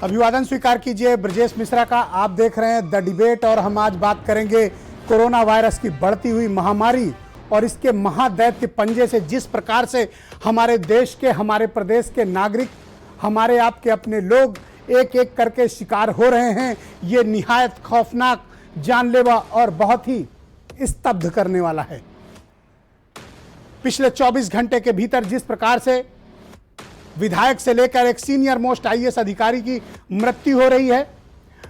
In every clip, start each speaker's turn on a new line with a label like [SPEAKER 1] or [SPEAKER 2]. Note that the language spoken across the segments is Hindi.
[SPEAKER 1] अभिवादन स्वीकार कीजिए ब्रजेश मिश्रा का। आप देख रहे हैं द डिबेट और हम आज बात करेंगे कोरोना वायरस की बढ़ती हुई महामारी और इसके महादैत्य पंजे से जिस प्रकार से हमारे देश के, हमारे प्रदेश के नागरिक, हमारे आपके अपने लोग एक एक करके शिकार हो रहे हैं। ये निहायत खौफनाक, जानलेवा और बहुत ही स्तब्ध करने वाला है। पिछले 24 घंटे के भीतर जिस प्रकार से विधायक से लेकर एक सीनियर मोस्ट आईएएस अधिकारी की मृत्यु हो रही है।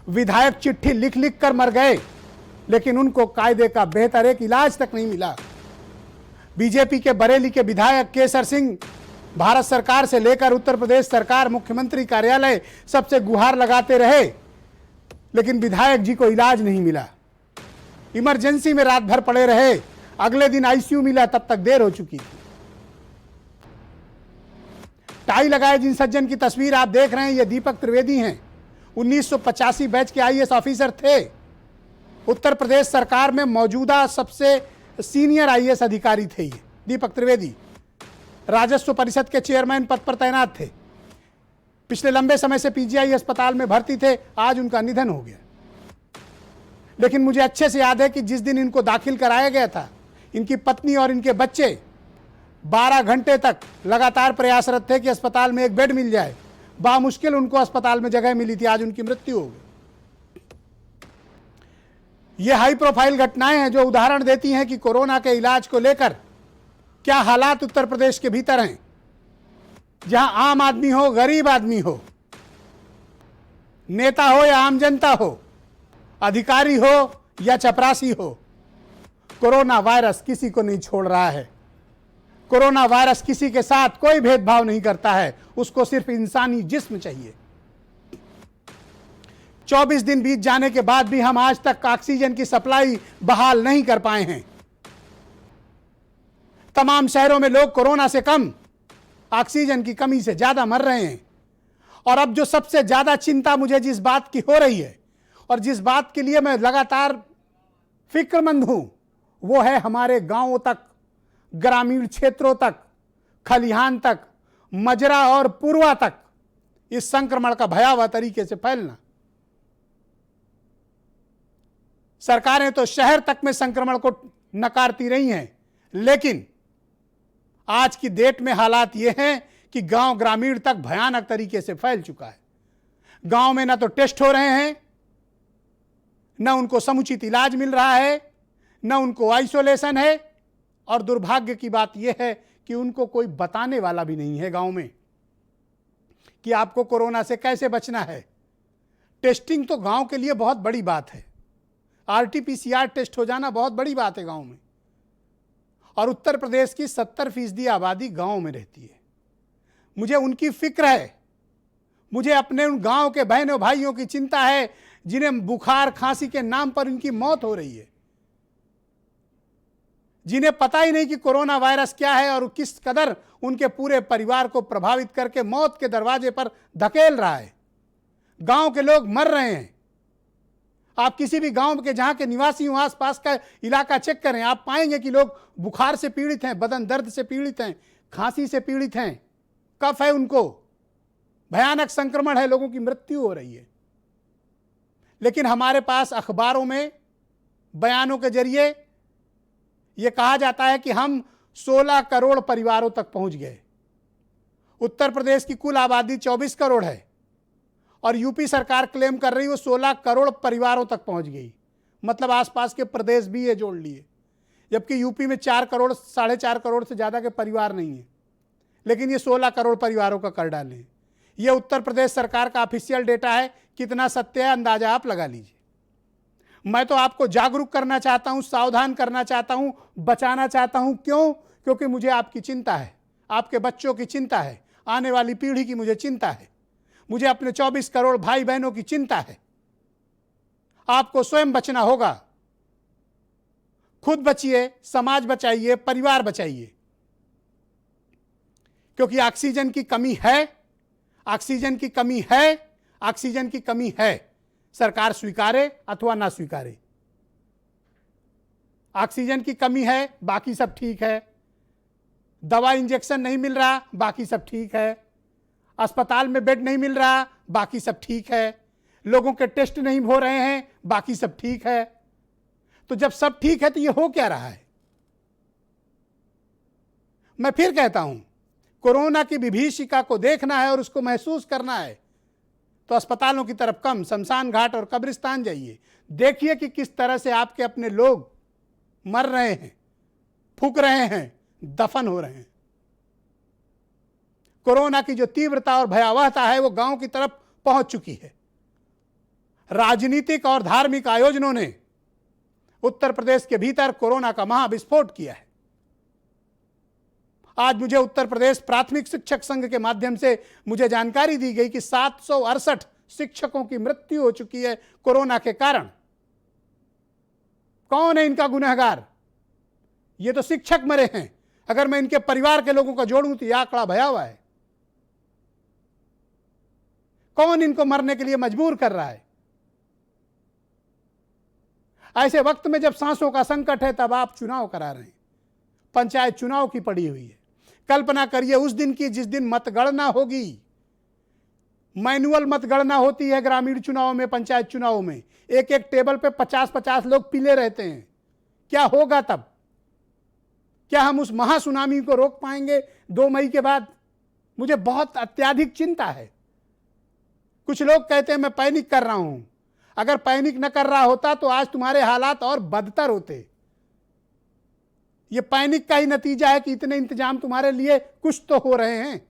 [SPEAKER 1] विधायक चिट्ठी लिख लिख कर मर गए, लेकिन उनको कायदे का बेहतर एक इलाज तक नहीं मिला। बीजेपी के बरेली के विधायक केसर सिंह भारत सरकार से लेकर उत्तर प्रदेश सरकार, मुख्यमंत्री कार्यालय सबसे गुहार लगाते रहे, लेकिन विधायक जी को इलाज नहीं मिला। इमरजेंसी में रात भर पड़े रहे, अगले दिन आईसीयू मिला, तब तक देर हो चुकी थी। टाई लगाए जिन सज्जन की तस्वीर आप देख रहे हैं, ये दीपक त्रिवेदी हैं। 1985 बैच के आईएएस ऑफिसर थे। उत्तर प्रदेश सरकार में मौजूदा सबसे सीनियर आईएएस अधिकारी थे ये दीपक त्रिवेदी। राजस्व परिषद के चेयरमैन पद पर तैनात थे। पिछले लंबे समय से पीजीआई अस्पताल में भर्ती थे। आज उनका निधन हो गया, लेकिन मुझे अच्छे से याद है कि जिस दिन इनको दाखिल कराया गया था, इनकी पत्नी और इनके बच्चे 12 घंटे तक लगातार प्रयासरत थे कि अस्पताल में एक बेड मिल जाए। बामुश्किल उनको अस्पताल में जगह मिली थी। आज उनकी मृत्यु हो गई। ये हाई प्रोफाइल घटनाएं हैं जो उदाहरण देती हैं कि कोरोना के इलाज को लेकर क्या हालात उत्तर प्रदेश के भीतर हैं। जहां आम आदमी हो, गरीब आदमी हो, नेता हो या आम जनता हो, अधिकारी हो या चपरासी हो, कोरोना वायरस किसी को नहीं छोड़ रहा है। कोरोना वायरस किसी के साथ कोई भेदभाव नहीं करता है, उसको सिर्फ इंसानी जिस्म चाहिए। 24 दिन बीत जाने के बाद भी हम आज तक ऑक्सीजन की सप्लाई बहाल नहीं कर पाए हैं। तमाम शहरों में लोग कोरोना से कम, ऑक्सीजन की कमी से ज्यादा मर रहे हैं। और अब जो सबसे ज्यादा चिंता मुझे जिस बात की हो रही है और जिस बात के लिए मैं लगातार फिक्रमंद हूं, वो है हमारे गांवों तक, ग्रामीण क्षेत्रों तक, खलिहान तक, मजरा और पूर्वा तक इस संक्रमण का भयावह तरीके से फैलना। सरकारें तो शहर तक में संक्रमण को नकारती रही हैं, लेकिन आज की डेट में हालात ये हैं कि गांव ग्रामीण तक भयानक तरीके से फैल चुका है। गांव में ना तो टेस्ट हो रहे हैं, ना उनको समुचित इलाज मिल रहा है, ना उनको आइसोलेशन है, और दुर्भाग्य की बात यह है कि उनको कोई बताने वाला भी नहीं है गांव में कि आपको कोरोना से कैसे बचना है। टेस्टिंग तो गांव के लिए बहुत बड़ी बात है। आरटीपीसीआर टेस्ट हो जाना बहुत बड़ी बात है गांव में। और उत्तर प्रदेश की 70% आबादी गांव में रहती है। मुझे उनकी फिक्र है। मुझे अपने उन गांव के बहनों भाइयों की चिंता है जिन्हें बुखार खांसी के नाम पर इनकी मौत हो रही है, जिन्हें पता ही नहीं कि कोरोना वायरस क्या है और किस कदर उनके पूरे परिवार को प्रभावित करके मौत के दरवाजे पर धकेल रहा है। गांव के लोग मर रहे हैं। आप किसी भी गांव के जहां के निवासी हो, आसपास का इलाका चेक करें, आप पाएंगे कि लोग बुखार से पीड़ित हैं, बदन दर्द से पीड़ित हैं, खांसी से पीड़ित हैं, कफ है उनको, भयानक संक्रमण है, लोगों की मृत्यु हो रही है। लेकिन हमारे पास अखबारों में बयानों के जरिए यह कहा जाता है कि हम 16 करोड़ परिवारों तक पहुंच गए। उत्तर प्रदेश की कुल आबादी 24 करोड़ है और यूपी सरकार क्लेम कर रही है वो 16 करोड़ परिवारों तक पहुंच गई। मतलब आसपास के प्रदेश भी ये जोड़ लिए, जबकि यूपी में 4 करोड़, 4.5 करोड़ से ज़्यादा के परिवार नहीं है, लेकिन ये 16 करोड़ परिवारों का कर डाले। ये उत्तर प्रदेश सरकार का ऑफिशियल डेटा है। कितना सत्य है अंदाजा आप लगा लीजिए। मैं तो आपको जागरूक करना चाहता हूं, सावधान करना चाहता हूं, बचाना चाहता हूं। क्यों? क्योंकि मुझे आपकी चिंता है, आपके बच्चों की चिंता है, आने वाली पीढ़ी की मुझे चिंता है, मुझे अपने 24 करोड़ भाई बहनों की चिंता है। आपको स्वयं बचना होगा। खुद बचिए, समाज बचाइए, परिवार बचाइए, क्योंकि ऑक्सीजन की कमी है, ऑक्सीजन की कमी है, ऑक्सीजन की कमी है। सरकार स्वीकारे अथवा ना स्वीकारे, ऑक्सीजन की कमी है, बाकी सब ठीक है। दवा इंजेक्शन नहीं मिल रहा, बाकी सब ठीक है। अस्पताल में बेड नहीं मिल रहा, बाकी सब ठीक है। लोगों के टेस्ट नहीं हो रहे हैं, बाकी सब ठीक है। तो जब सब ठीक है तो ये हो क्या रहा है? मैं फिर कहता हूं, कोरोना की विभीषिका को देखना है और उसको महसूस करना है तो अस्पतालों की तरफ कम, शमशान घाट और कब्रिस्तान जाइए। देखिए कि किस तरह से आपके अपने लोग मर रहे हैं, फूक रहे हैं, दफन हो रहे हैं। कोरोना की जो तीव्रता और भयावहता है वो गांव की तरफ पहुंच चुकी है। राजनीतिक और धार्मिक आयोजनों ने उत्तर प्रदेश के भीतर कोरोना का महाविस्फोट किया है। आज मुझे उत्तर प्रदेश प्राथमिक शिक्षक संघ के माध्यम से मुझे जानकारी दी गई कि 768 शिक्षकों की मृत्यु हो चुकी है कोरोना के कारण। कौन है इनका गुनहगार? ये तो शिक्षक मरे हैं। अगर मैं इनके परिवार के लोगों का जोड़ूं तो यह आंकड़ा भयावह है। कौन इनको मरने के लिए मजबूर कर रहा है? ऐसे वक्त में जब सांसों का संकट है तब आप चुनाव करा रहे हैं। पंचायत चुनाव की पड़ी हुई है। कल्पना करिए उस दिन की जिस दिन मतगणना होगी। मैनुअल मतगणना होती है ग्रामीण चुनाव में, पंचायत चुनाव में एक एक टेबल पे 50-50 लोग पीले रहते हैं। क्या होगा तब? क्या हम उस महासुनामी को रोक पाएंगे 2 मई के बाद? मुझे बहुत अत्यधिक चिंता है। कुछ लोग कहते हैं मैं पैनिक कर रहा हूं। अगर पैनिक न कर रहा होता तो आज तुम्हारे हालात और बदतर होते। ये पैनिक का ही नतीजा है कि इतने इंतजाम तुम्हारे लिए कुछ तो हो रहे हैं।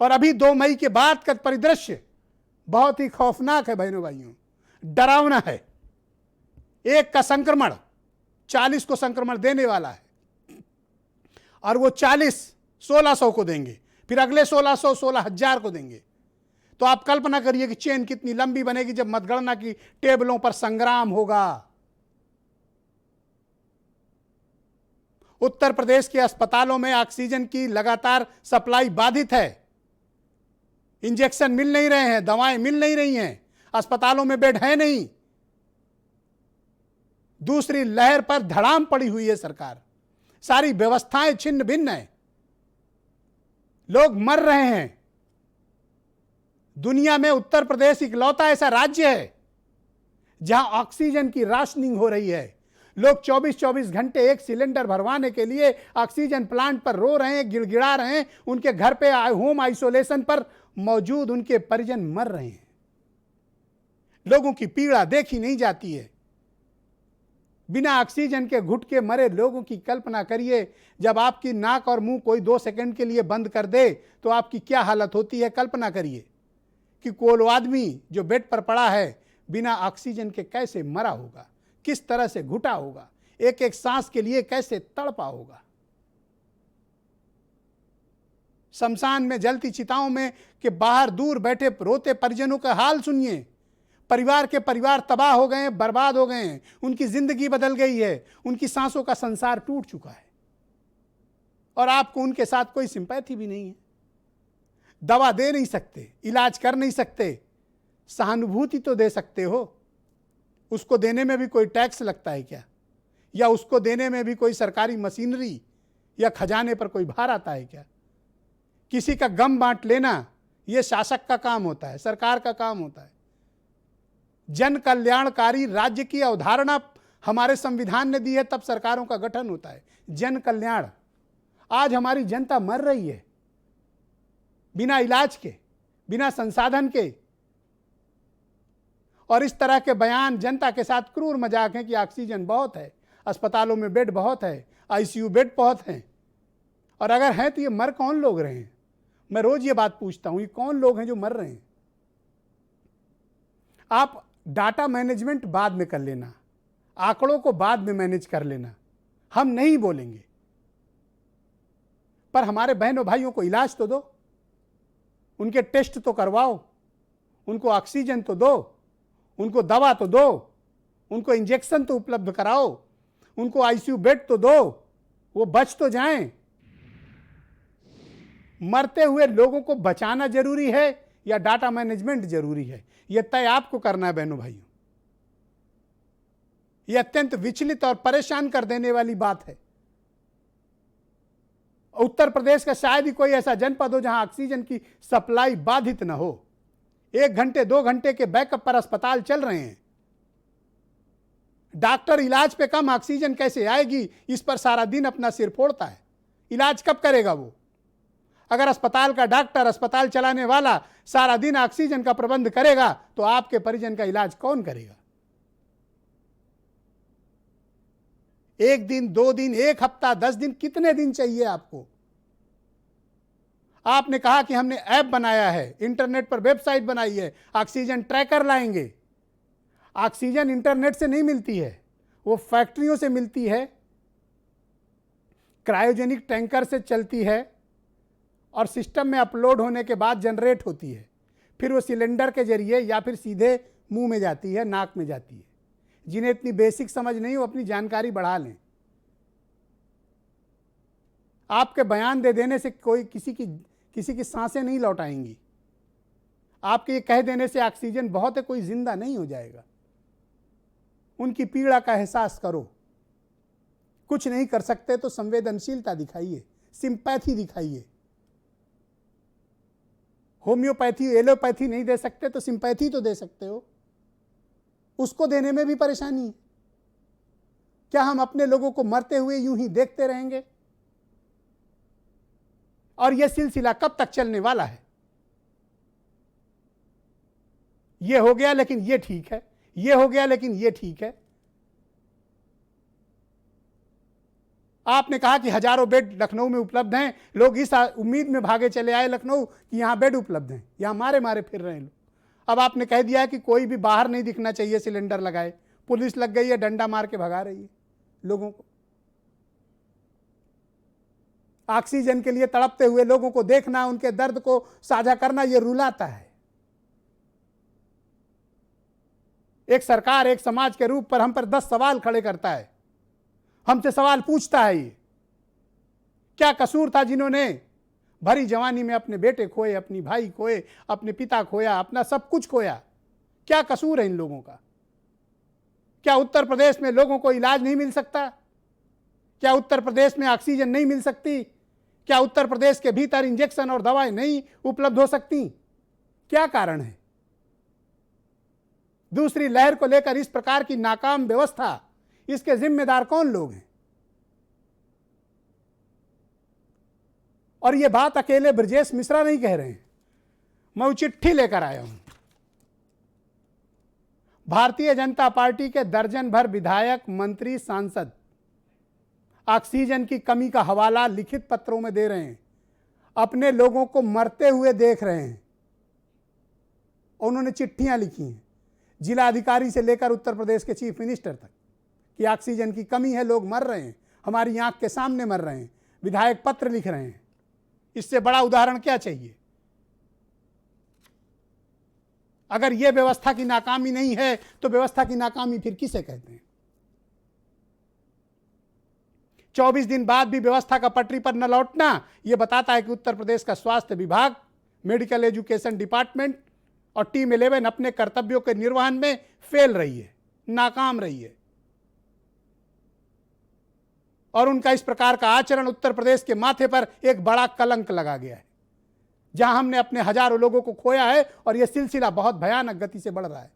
[SPEAKER 1] और अभी 2 मई के बाद का परिदृश्य बहुत ही खौफनाक है बहनों भाइयों, डरावना है। एक का संक्रमण 40 को संक्रमण देने वाला है और वो 40 1600 को देंगे, फिर अगले 1600 16,000 को देंगे। तो आप कल्पना करिए कि चेन कितनी लंबी बनेगी जब मतगणना की टेबलों पर संग्राम होगा। उत्तर प्रदेश के अस्पतालों में ऑक्सीजन की लगातार सप्लाई बाधित है। इंजेक्शन मिल नहीं रहे हैं, दवाएं मिल नहीं रही हैं, अस्पतालों में बेड है नहीं। दूसरी लहर पर धड़ाम पड़ी हुई है सरकार। सारी व्यवस्थाएं छिन्न भिन्न है। लोग मर रहे हैं। दुनिया में उत्तर प्रदेश इकलौता ऐसा राज्य है जहां ऑक्सीजन की राशनिंग हो रही है। लोग 24-24 घंटे एक सिलेंडर भरवाने के लिए ऑक्सीजन प्लांट पर रो रहे हैं, गिड़गिड़ा रहे हैं। उनके घर पे होम आइसोलेशन पर मौजूद उनके परिजन मर रहे हैं। लोगों की पीड़ा देखी नहीं जाती है। बिना ऑक्सीजन के घुट के मरे लोगों की कल्पना करिए। जब आपकी नाक और मुंह कोई 2 सेकंड के लिए बंद कर दे तो आपकी क्या हालत होती है। कल्पना करिए कि कोई आदमी जो बेड पर पड़ा है बिना ऑक्सीजन के कैसे मरा होगा, किस तरह से घुटा होगा, एक एक सांस के लिए कैसे तड़पा होगा। शमशान में जलती चिताओं में के बाहर दूर बैठे रोते परिजनों का हाल सुनिए। परिवार के परिवार तबाह हो गए हैं, बर्बाद हो गए हैं, उनकी जिंदगी बदल गई है, उनकी सांसों का संसार टूट चुका है और आपको उनके साथ कोई सिंपैथी भी नहीं है। दवा दे नहीं सकते, इलाज कर नहीं सकते, सहानुभूति तो दे सकते हो। उसको देने में भी कोई टैक्स लगता है क्या? या उसको देने में भी कोई सरकारी मशीनरी या खजाने पर कोई भार आता है क्या? किसी का गम बांट लेना यह शासक का काम होता है, सरकार का काम होता है। जन कल्याणकारी राज्य की अवधारणा हमारे संविधान ने दी है, तब सरकारों का गठन होता है। जन कल्याण। आज हमारी जनता मर रही है बिना इलाज के, बिना संसाधन के। और इस तरह के बयान जनता के साथ क्रूर मजाक है कि ऑक्सीजन बहुत है, अस्पतालों में बेड बहुत है, आईसीयू बेड बहुत हैं। और अगर हैं तो ये मर कौन लोग रहे हैं? मैं रोज ये बात पूछता हूं, ये कौन लोग हैं जो मर रहे हैं? आप डाटा मैनेजमेंट बाद में कर लेना, आंकड़ों को बाद में मैनेज कर लेना, हम नहीं बोलेंगे, पर हमारे बहनों भाइयों को इलाज तो दो, उनके टेस्ट तो करवाओ, उनको ऑक्सीजन तो दो, उनको दवा तो दो, उनको इंजेक्शन तो उपलब्ध कराओ, उनको आईसीयू बेड तो दो, वो बच तो जाएं। मरते हुए लोगों को बचाना जरूरी है या डाटा मैनेजमेंट जरूरी है? यह तय आपको करना है बहनों भाइयों। यह अत्यंत विचलित और परेशान कर देने वाली बात है। उत्तर प्रदेश का शायद ही कोई ऐसा जनपद हो जहां ऑक्सीजन की सप्लाई बाधित न हो। 1 घंटे 2 घंटे के बैकअप पर अस्पताल चल रहे हैं। डॉक्टर इलाज पे कम, ऑक्सीजन कैसे आएगी इस पर सारा दिन अपना सिर फोड़ता है। इलाज कब करेगा वो? अगर अस्पताल का डॉक्टर, अस्पताल चलाने वाला सारा दिन ऑक्सीजन का प्रबंध करेगा तो आपके परिजन का इलाज कौन करेगा? 1 दिन, 2 दिन, 1 हफ्ता, 10 दिन, कितने दिन चाहिए आपको? आपने कहा कि हमने ऐप बनाया है, इंटरनेट पर वेबसाइट बनाई है, ऑक्सीजन ट्रैकर लाएंगे। ऑक्सीजन इंटरनेट से नहीं मिलती है, वो फैक्ट्रियों से मिलती है, क्रायोजेनिक टैंकर से चलती है और सिस्टम में अपलोड होने के बाद जनरेट होती है। फिर वो सिलेंडर के जरिए या फिर सीधे मुंह में जाती है, नाक में जाती है। जिन्हें इतनी बेसिक समझ नहीं, वो अपनी जानकारी बढ़ा लें। आपके बयान दे देने से कोई किसी की सांसें नहीं लौटाएंगी। आपके ये कह देने से ऑक्सीजन बहुत है, कोई जिंदा नहीं हो जाएगा। उनकी पीड़ा का एहसास करो। कुछ नहीं कर सकते तो संवेदनशीलता दिखाइए, सिंपैथी दिखाइए। होम्योपैथी, एलोपैथी नहीं दे सकते तो सिंपैथी तो दे सकते हो। उसको देने में भी परेशानी है। क्या हम अपने लोगों को मरते हुए यूं ही देखते रहेंगे? और यह सिलसिला कब तक चलने वाला है? यह हो गया लेकिन यह ठीक है, यह हो गया लेकिन यह ठीक है। आपने कहा कि हजारों बेड लखनऊ में उपलब्ध हैं। लोग इस उम्मीद में भागे चले आए लखनऊ कि यहां बेड उपलब्ध हैं, यहां मारे मारे फिर रहे हैं लोग। अब आपने कह दिया कि कोई भी बाहर नहीं दिखना चाहिए सिलेंडर लगाए। पुलिस लग गई है, डंडा मार के भगा रही है लोगों को। ऑक्सीजन के लिए तड़पते हुए लोगों को देखना, उनके दर्द को साझा करना, यह रुलाता है। एक सरकार, एक समाज के रूप पर हम पर 10 सवाल खड़े करता है, हमसे सवाल पूछता है। ये क्या कसूर था जिन्होंने भरी जवानी में अपने बेटे खोए, अपनी भाई खोए, अपने पिता खोया, अपना सब कुछ खोया? क्या कसूर है इन लोगों का? क्या उत्तर प्रदेश में लोगों को इलाज नहीं मिल सकता? क्या उत्तर प्रदेश में ऑक्सीजन नहीं मिल सकती? क्या उत्तर प्रदेश के भीतर इंजेक्शन और दवाएं नहीं उपलब्ध हो सकती? क्या कारण है? दूसरी लहर को लेकर इस प्रकार की नाकाम व्यवस्था, इसके जिम्मेदार कौन लोग हैं? और यह बात अकेले ब्रजेश मिश्रा नहीं कह रहे हैं, मैं वो चिट्ठी लेकर आया हूं। भारतीय जनता पार्टी के दर्जन भर विधायक, मंत्री, सांसद ऑक्सीजन की कमी का हवाला लिखित पत्रों में दे रहे हैं, अपने लोगों को मरते हुए देख रहे हैं। उन्होंने चिट्ठियां लिखी हैं जिला अधिकारी से लेकर उत्तर प्रदेश के चीफ मिनिस्टर तक कि ऑक्सीजन की कमी है, लोग मर रहे हैं, हमारी आंख के सामने मर रहे हैं। विधायक पत्र लिख रहे हैं। इससे बड़ा उदाहरण क्या चाहिए? अगर यह व्यवस्था की नाकामी नहीं है तो व्यवस्था की नाकामी फिर किसे कहते हैं? 24 दिन बाद भी व्यवस्था का पटरी पर न लौटना यह बताता है कि उत्तर प्रदेश का स्वास्थ्य विभाग, मेडिकल एजुकेशन डिपार्टमेंट और टीम 11 अपने कर्तव्यों के निर्वहन में फेल रही है, नाकाम रही है। और उनका इस प्रकार का आचरण उत्तर प्रदेश के माथे पर एक बड़ा कलंक लगा गया है, जहां हमने अपने हजारों लोगों को खोया है और यह सिलसिला बहुत भयानक गति से बढ़ रहा है।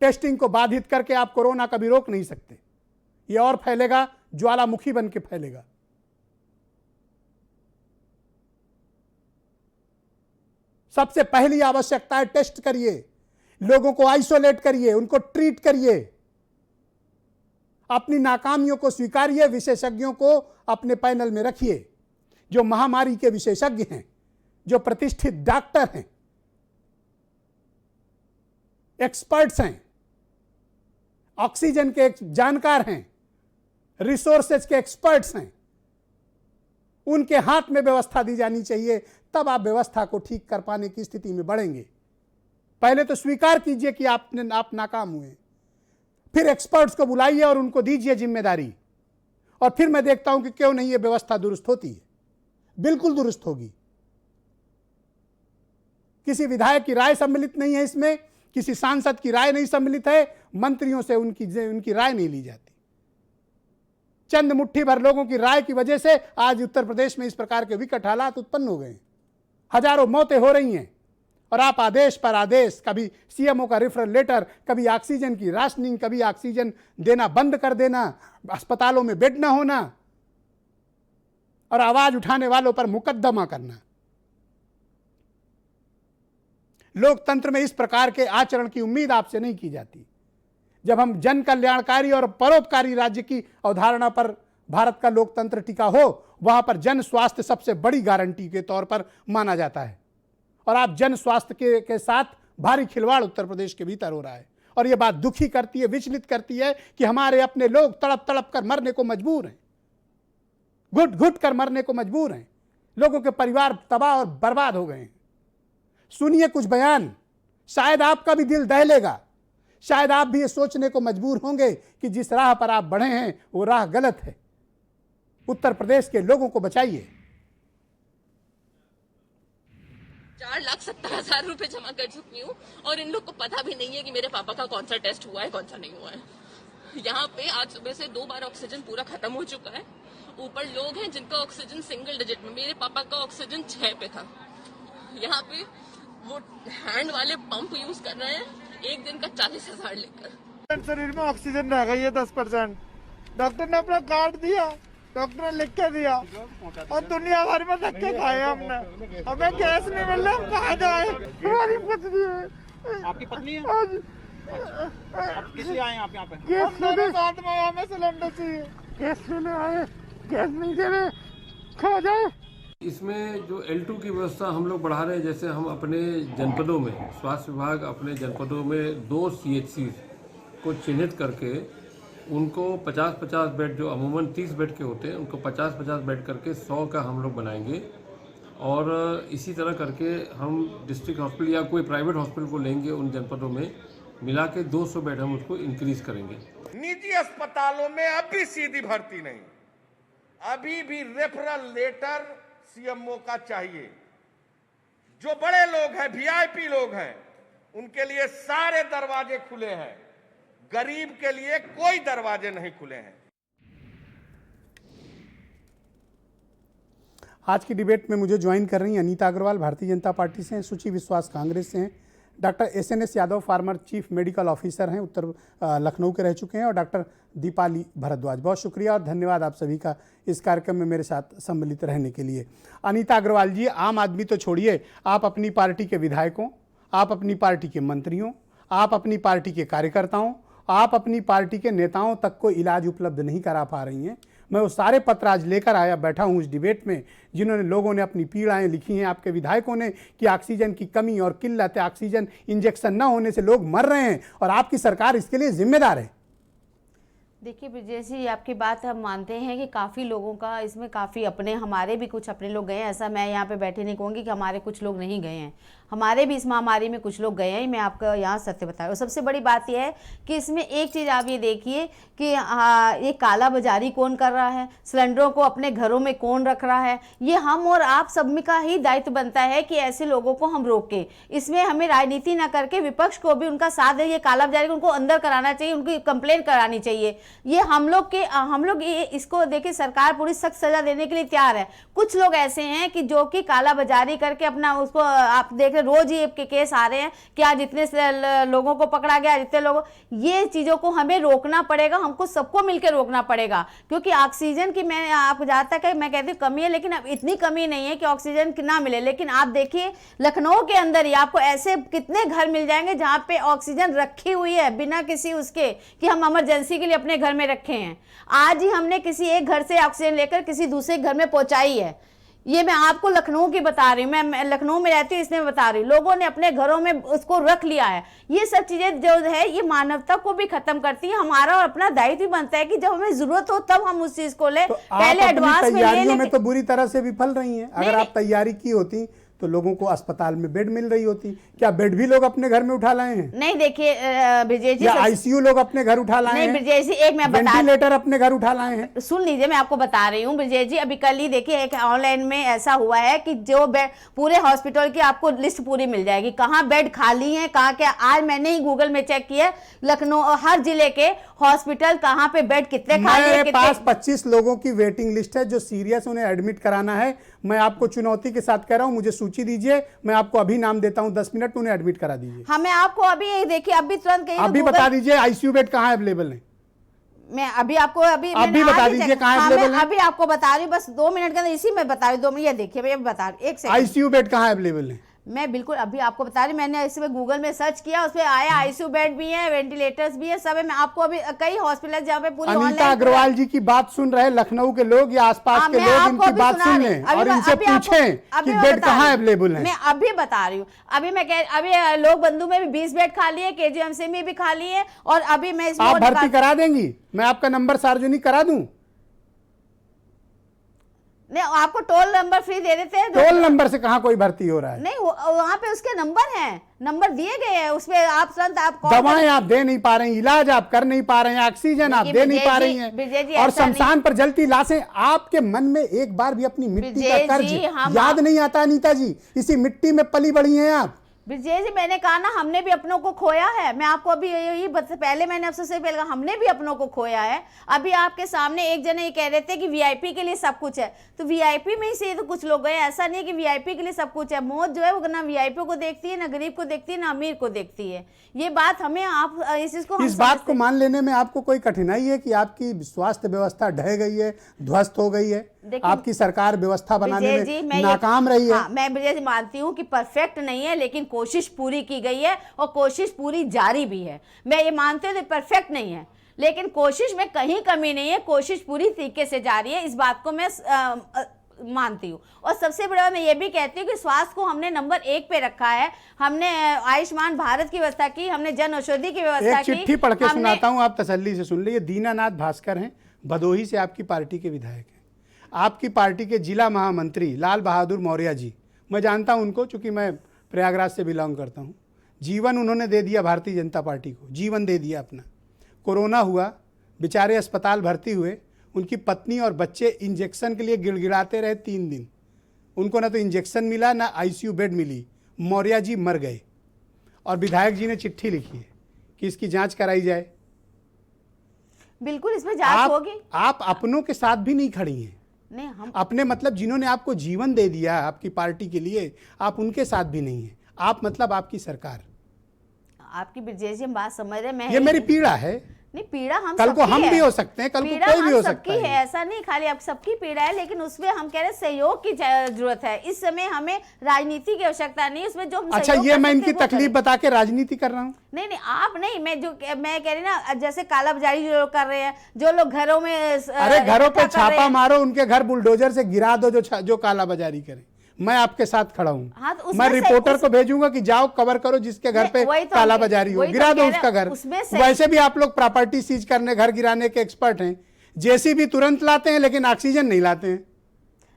[SPEAKER 1] टेस्टिंग को बाधित करके आप कोरोना कभी रोक नहीं सकते, यह और फैलेगा, ज्वालामुखी बन के फैलेगा। सबसे पहली आवश्यकता है टेस्ट करिए, लोगों को आइसोलेट करिए, उनको ट्रीट करिए, अपनी नाकामियों को स्वीकारिए, विशेषज्ञों को अपने पैनल में रखिए, जो महामारी के विशेषज्ञ हैं, जो प्रतिष्ठित डॉक्टर हैं, एक्सपर्ट्स हैं, ऑक्सीजन के जानकार हैं, रिसोर्सेज के एक्सपर्ट्स हैं। उनके हाथ में व्यवस्था दी जानी चाहिए, तब आप व्यवस्था को ठीक कर पाने की स्थिति में बढ़ेंगे। पहले तो स्वीकार कीजिए कि आप नाकाम हुए, फिर एक्सपर्ट्स को बुलाइए और उनको दीजिए जिम्मेदारी, और फिर मैं देखता हूं कि क्यों नहीं ये व्यवस्था दुरुस्त होती है। बिल्कुल दुरुस्त होगी। किसी विधायक की राय सम्मिलित नहीं है इसमें, किसी सांसद की राय नहीं सम्मिलित है, मंत्रियों से उनकी राय नहीं ली जाती। चंद मुट्ठी भर लोगों की राय की वजह से आज उत्तर प्रदेश में इस प्रकार के विकट हालात उत्पन्न हो गए। हजारों मौतें हो रही हैं और आप आदेश पर आदेश, कभी सीएमओ का रेफरल लेटर, कभी ऑक्सीजन की राशनिंग, कभी ऑक्सीजन देना बंद कर देना, अस्पतालों में बेड न होना और आवाज उठाने वालों पर मुकदमा करना। लोकतंत्र में इस प्रकार के आचरण की उम्मीद आपसे नहीं की जाती। जब हम जन कल्याणकारी और परोपकारी राज्य की अवधारणा पर भारत का लोकतंत्र टिका हो, वहां पर जन स्वास्थ्य सबसे बड़ी गारंटी के तौर पर माना जाता है और आप जन स्वास्थ्य के साथ भारी खिलवाड़ उत्तर प्रदेश के भीतर हो रहा है। और यह बात दुखी करती है, विचलित करती है कि हमारे अपने लोग तड़प तड़प कर मरने को मजबूर हैं, घुट घुट कर मरने को मजबूर हैं। लोगों के परिवार तबाह और बर्बाद हो गए हैं। सुनिए कुछ बयान, शायद आपका भी दिल दहलेगा, शायद आप भी ये सोचने को मजबूर होंगे कि जिस राह पर आप बढ़े हैं वो राह गलत है। उत्तर प्रदेश के लोगों को बचाइए।
[SPEAKER 2] 4,70,000 रुपए जमा कर चुकी हूँ और इन लोग को पता भी नहीं है कि मेरे पापा का कौन सा टेस्ट हुआ है, कौन सा नहीं हुआ है। यहाँ पे आज सुबह से 2 बार ऑक्सीजन पूरा खत्म हो चुका है। ऊपर लोग हैं जिनका ऑक्सीजन सिंगल डिजिट में, मेरे पापा का ऑक्सीजन 6 पे था। यहाँ पे वो हैंड वाले पंप यूज कर रहे हैं, एक दिन का 40,000 लेकर।
[SPEAKER 3] शरीर में ऑक्सीजन रह गई है 10%। डॉक्टर ने अपना कार्ड दिया, डॉक्टर ने लिख के दिया और दुनिया भर में धक्के खाए हमने। हमें गैस नहीं मिल रहा, हम कहाँ जाए? हमारी पत्नी है।
[SPEAKER 4] आपकी पत्नी है? आप किस लिए आए आप यहाँ पे?
[SPEAKER 3] गैस लेने साथ में, हमें सिलेंडर चाहिए। गैस लेने आए, गैस नहीं दे रहे, खा जाए।
[SPEAKER 5] इसमें जो L2 की व्यवस्था हम लोग बढ़ा रहे हैं, जैसे हम अपने जनपदों में, स्वास्थ्य विभाग अपने जनपदों में 2 CHC को चिन्हित करके उनको 50-50 बेड, जो अमूमन 30 बेड के होते हैं, उनको 50-50 बेड करके 100 का हम लोग बनाएंगे। और इसी तरह करके हम डिस्ट्रिक्ट हॉस्पिटल या कोई प्राइवेट हॉस्पिटल को लेंगे, उन जनपदों में मिला के 200 बेड हम उसको इंक्रीज करेंगे।
[SPEAKER 6] निजी अस्पतालों में अब भी सीधी भर्ती नहीं, अभी भी रेफरल लेटर सीएमओ का चाहिए। जो बड़े लोग हैं, VIP लोग हैं, उनके लिए सारे दरवाजे खुले हैं, गरीब के लिए कोई दरवाजे नहीं खुले हैं।
[SPEAKER 1] आज की डिबेट में मुझे ज्वाइन कर रही हैं अनीता अग्रवाल भारतीय जनता पार्टी से हैं, सुची विश्वास कांग्रेस से हैं, doctor SNS Yadav farmer chief medical officer हैं, उत्तर लखनऊ के रह चुके हैं, और डॉक्टर दीपाली भारद्वाज। बहुत शुक्रिया और धन्यवाद आप सभी का इस कार्यक्रम में मेरे साथ सम्मिलित रहने के लिए। अनीता अग्रवाल जी, आम आदमी तो छोड़िए, आप अपनी पार्टी के विधायकों, आप अपनी पार्टी के मंत्रियों, आप अपनी पार्टी के कार्यकर्ताओं, आप अपनी पार्टी के नेताओं तक को इलाज उपलब्ध नहीं करा पा रही हैं। मैं वो सारे पत्र आज लेकर आया बैठा हूँ इस डिबेट में, जिन्होंने लोगों ने अपनी पीड़ाएं लिखी हैं, आपके विधायकों ने, कि ऑक्सीजन की कमी और किल्लत, ऑक्सीजन इंजेक्शन न होने से लोग मर रहे हैं और आपकी सरकार इसके लिए जिम्मेदार है।
[SPEAKER 7] देखिए विजय जी, आपकी बात हम मानते हैं कि काफ़ी लोगों का इसमें काफ़ी अपने, हमारे भी कुछ अपने लोग गए हैं। ऐसा मैं यहाँ पे बैठे नहीं कहूँगी कि हमारे कुछ लोग नहीं गए हैं, हमारे भी इस महामारी में कुछ लोग गए हैं। मैं आपको यहाँ सत्य बताऊँ। और सबसे बड़ी बात यह है कि इसमें एक चीज़ आप ये देखिए कि ये काला बाजारी कौन कर रहा है, सिलेंडरों को अपने घरों में कौन रख रहा है। ये हम और आप सब का ही दायित्व बनता है कि ऐसे लोगों को हम रोकें। इसमें हमें राजनीति ना करके विपक्ष को भी उनका साथ दे, ये काला बाजारी को उनको अंदर कराना चाहिए, उनकी कंप्लेंट करानी चाहिए। ये हम लोग ये इसको देखिए, सरकार पूरी सख्त सजा देने के लिए तैयार है। कुछ लोग ऐसे हैं कि जो कि काला बाजारी करके अपना उसको, आप देख रहे रोज ही के केस आ रहे हैं कि आज इतने लोगों को पकड़ा गया, इतने लोगों, ये चीजों को हमें रोकना पड़ेगा, हमको सबको मिलकर रोकना पड़ेगा। क्योंकि ऑक्सीजन की, मैं आपको जहाँ तक है मैं कहती हूँ कमी है, लेकिन अब इतनी कमी नहीं है कि ऑक्सीजन ना मिले। लेकिन आप देखिए लखनऊ के अंदर ही आपको ऐसे कितने घर मिल जाएंगे जहाँ पे ऑक्सीजन रखी हुई है बिना किसी उसके कि हम इमरजेंसी के लिए अपने घर में रखे हैं। आज ही हमने किसी एक घर से ऑक्सीजन लेकर किसी दूसरे घर में पहुंचाई है। ये मैं आपको लखनऊ की बता रही हूँ, मैं लखनऊ में रहती हूँ इसलिए बता रही हूँ। लोगों ने अपने घरों में उसको रख लिया है। ये सब चीजें जो है ये मानवता को भी खत्म करती है। हमारा और अपना दायित्व बनता है कि जब हमें जरूरत हो तब हम उस चीज को ले,
[SPEAKER 1] तो
[SPEAKER 7] पहले एडवांस में ले।
[SPEAKER 1] में तो बुरी तरह से विफल रही हैं। अगर आप तैयारी की होती तो लोगों को अस्पताल में बेड मिल रही होती। क्या बेड भी लोग अपने घर में उठा लाए हैं?
[SPEAKER 7] नहीं देखिए ब्रिजेश जी,
[SPEAKER 1] या आईसीयू लोग अपने घर उठा लाए
[SPEAKER 7] नहीं
[SPEAKER 1] हैं?
[SPEAKER 7] ब्रिजेश जी, एक मैं
[SPEAKER 1] वेंटिलेटर अपने घर उठा लाए हैं?
[SPEAKER 7] सुन लीजिए, मैं आपको बता रही हूँ ब्रिजेश जी। अभी कल ही देखिए एक ऑनलाइन में ऐसा हुआ है कि जो बेड पूरे हॉस्पिटल की आपको लिस्ट पूरी मिल जाएगी, कहाँ बेड खाली है, कहाँ क्या। आज मैंने ही गूगल में चेक किया, लखनऊ हर जिले के हॉस्पिटल कहाँ पे बेड कितने खाली है।
[SPEAKER 1] मेरे पास 25 लोगों की वेटिंग लिस्ट है जो सीरियस उन्हें एडमिट कराना है। मैं आपको चुनौती के साथ कह रहा हूं, मुझे सूची दीजिए, मैं आपको अभी नाम देता हूं, 10 मिनट में उन्हें एडमिट करा दीजिए।
[SPEAKER 7] हमें आपको अभी देखिए, अभी तुरंत कहिए,
[SPEAKER 1] अभी बता दीजिए आईसीयू बेड कहाँ अवेलेबल है?
[SPEAKER 7] मैं अभी आपको अभी
[SPEAKER 1] बता दीजिए कहाँ अवेलेबल है?
[SPEAKER 7] अभी आपको बता रही हूँ, बस 2 मिनट के अंदर इसी में बता रही हूँ। 2 मिनट, ये देखिए मैं बता रही हूँ, 1 सेकंड।
[SPEAKER 1] आईसीयू बेड कहाँ अवेलेबल है?
[SPEAKER 7] मैं बिल्कुल अभी आपको बता रही, मैंने इसमें गूगल में सर्च किया, उसमें आया आईसीयू बेड भी है, वेंटिलेटर्स भी है, सब है। मैं आपको अभी कई हॉस्पिटल जहाँ पे पूरी
[SPEAKER 1] अनीता अग्रवाल जी की बात सुन रहे लखनऊ के लोग या आसपास के लोग इनकी बात सुन लें और इनसे पूछें कि बेड कहाँ अवेलेबल है।
[SPEAKER 7] मैं अभी बता रही हूँ, अभी लोक बंधु में भी 20 बेड खाली है, केजीएमसी में भी खाली है, और अभी मैं
[SPEAKER 1] आप भर्ती करा देंगी? मैं आपका नंबर सार्वजनिक करा दूं?
[SPEAKER 7] नहीं, आपको टोल नंबर फ्री दे देते हैं।
[SPEAKER 1] टोल नंबर से कहाँ कोई भर्ती हो रहा है?
[SPEAKER 7] नहीं, वहाँ पे उसके नंबर हैं, नंबर दिए गए हैं, उसमें आप तुरंत आप
[SPEAKER 1] दवाएं आप दे नहीं पा रहे हैं, इलाज आप कर नहीं पा रहे हैं, ऑक्सीजन आप दे नहीं पा रही हैं, और शमशान पर जलती लाशें। आपके मन में एक बार भी अपनी मिट्टी का कर्ज याद नहीं आता अनीता जी? इसी मिट्टी में पली बड़ी हैं आप।
[SPEAKER 7] विजय जी, मैंने कहा ना, हमने भी अपनों को खोया है। मैं आपको अभी यही पहले मैंने आपसे पहले कहा, हमने भी अपनों को खोया है। अभी आपके सामने एक जने ये कह रहे थे कि वीआईपी के लिए सब कुछ है, तो वीआईपी में से तो कुछ लोग गए। ऐसा नहीं है कि वीआईपी के लिए सब कुछ है। मौत जो है वो ना वीआईपी को देखती है, ना गरीब को देखती है, ना अमीर को देखती है। ये बात हमें आप इस बात
[SPEAKER 1] को मान लेने में आपको कोई कठिनाई है कि आपकी स्वास्थ्य व्यवस्था ढह गई है, ध्वस्त हो गई है, आपकी सरकार व्यवस्था बनाने में नाकाम रही है?
[SPEAKER 7] मैं विजय जी मानती हूँ कि परफेक्ट नहीं है, लेकिन कोशिश पूरी की गई है और कोशिश पूरी जारी भी है। मैं ये मानती हूँ कि परफेक्ट नहीं है, लेकिन कोशिश में कहीं कमी नहीं है, कोशिश पूरी तरीके से जारी है। इस बात को मैं मानती हूँ। और सबसे बड़ा मैं ये भी कहती हूँ कि स्वास्थ्य को हमने नंबर 1 पे रखा है। हमने आयुष्मान भारत की व्यवस्था की, हमने जन औषधि की व्यवस्था की।
[SPEAKER 1] चिट्ठी पढ़ के सुनाता हूँ, आप तसल्ली से सुन लीजिए। दीनानाथ भास्कर हैं, भदोही से आपकी पार्टी के विधायक हैं। आपकी पार्टी के जिला महामंत्री लाल बहादुर मौर्य जी, मैं जानता हूं उनको, चूंकि मैं प्रयागराज से बिलोंग करता हूं। जीवन उन्होंने दे दिया भारतीय जनता पार्टी को, जीवन दे दिया अपना। कोरोना हुआ, बेचारे अस्पताल भर्ती हुए, उनकी पत्नी और बच्चे इंजेक्शन के लिए गिड़गिड़ाते रहे 3 दिन। उनको ना तो इंजेक्शन मिला, ना आईसीयू बेड मिली। मौर्य जी मर गए और विधायक जी ने चिट्ठी लिखी है कि इसकी जाँच कराई जाए।
[SPEAKER 7] बिल्कुल इसमें जाँच होगी।
[SPEAKER 1] आप अपनों के साथ भी नहीं खड़ी हैं।
[SPEAKER 7] नहीं, हम
[SPEAKER 1] अपने मतलब जिन्होंने आपको जीवन दे दिया आपकी पार्टी के लिए, आप उनके साथ भी नहीं है। आप मतलब आपकी सरकार।
[SPEAKER 7] आपकी विजय जी हम बात समझ रहे हैं।
[SPEAKER 1] ये मेरी पीड़ा है।
[SPEAKER 7] नहीं, पीड़ा हम
[SPEAKER 1] कल को हम भी हो सकते हैं, कल को कोई भी हो सकता है।
[SPEAKER 7] ऐसा नहीं, खाली आप सबकी पीड़ा है, लेकिन उसमें हम कह रहे हैं सहयोग की जरूरत है। इस समय हमें राजनीति की आवश्यकता नहीं, उसमें जो
[SPEAKER 1] अच्छा, ये मैं इनकी तकलीफ बता के राजनीति कर रहा हूँ?
[SPEAKER 7] नहीं, आप नहीं, मैं कह रही ना, जैसे कालाबाजारी जो लोग कर रहे हैं, जो लोग घरों में,
[SPEAKER 1] अरे घरों पे छापा मारो, उनके घर बुलडोजर से गिरा दो जो कालाबाजारी करें। मैं आपके साथ खड़ा हूँ।
[SPEAKER 7] हाँ, तो
[SPEAKER 1] मैं रिपोर्टर को भेजूंगा कि जाओ कवर करो जिसके घर पे कालाबाजारी हो, गिरा दो उसका घर। वैसे भी आप लोग प्रॉपर्टी सीज करने, घर गिराने के एक्सपर्ट हैं। जेसीबी तुरंत लाते हैं, लेकिन ऑक्सीजन नहीं लाते हैं।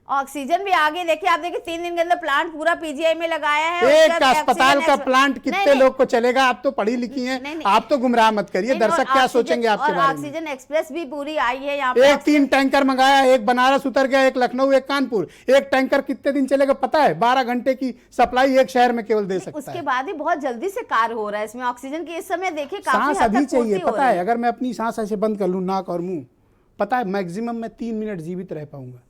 [SPEAKER 7] ऑक्सीजन भी आगे देखिए, आप देखिए 3 दिन के अंदर प्लांट पूरा पीजीआई में लगाया है।
[SPEAKER 1] एक अस्पताल का प्लांट कितने लोग को चलेगा? आप तो पढ़ी लिखी हैं, आप तो गुमराह मत करिए। दर्शक क्या सोचेंगे आपके बारे में?
[SPEAKER 7] ऑक्सीजन एक्सप्रेस भी पूरी आई है यहाँ पे।
[SPEAKER 1] 3 टैंकर मंगाया, एक बनारस उतर गया, एक लखनऊ, एक कानपुर। एक टैंकर कितने दिन चलेगा पता है? 12 घंटे की सप्लाई एक शहर में केवल दे सकता है।
[SPEAKER 7] उसके बाद ही बहुत जल्दी से कार्य हो रहा है इसमें ऑक्सीजन की। इस समय देखिए
[SPEAKER 1] सांस अभी चाहिए, पता है? अगर मैं अपनी सांस ऐसे बंद कर लूं, नाक और मुंह, पता है मैक्सिमम मैं 3 मिनट जीवित रह पाऊंगा।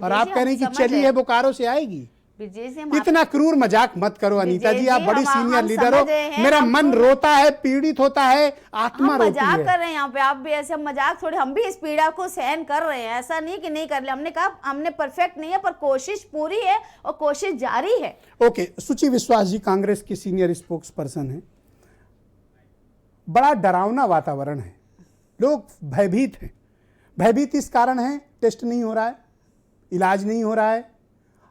[SPEAKER 1] और आप कह रही कि चली है बोकारो से आएगी। इतना क्रूर मजाक मत करो अनीता जी, आप बड़ी सीनियर लीडर हो। मेरा मन रोता है, पीड़ित होता है, आत्मा रोती है।
[SPEAKER 7] मजाक कर रहे हैं यहाँ पे आप भी, ऐसे मजाक थोड़ी। हम भी इस पीड़ा को सहन कर रहे हैं, ऐसा नहीं कि नहीं कर रहे। हमने कहा हमने परफेक्ट नहीं है, पर कोशिश पूरी है और कोशिश जारी है।
[SPEAKER 1] ओके, सुचि विश्वास जी कांग्रेस की सीनियर स्पोक्स पर्सन है। बड़ा डरावना वातावरण है, लोग भयभीत हैं। भयभीत इस कारण है, टेस्ट नहीं हो रहा है, इलाज नहीं हो रहा है।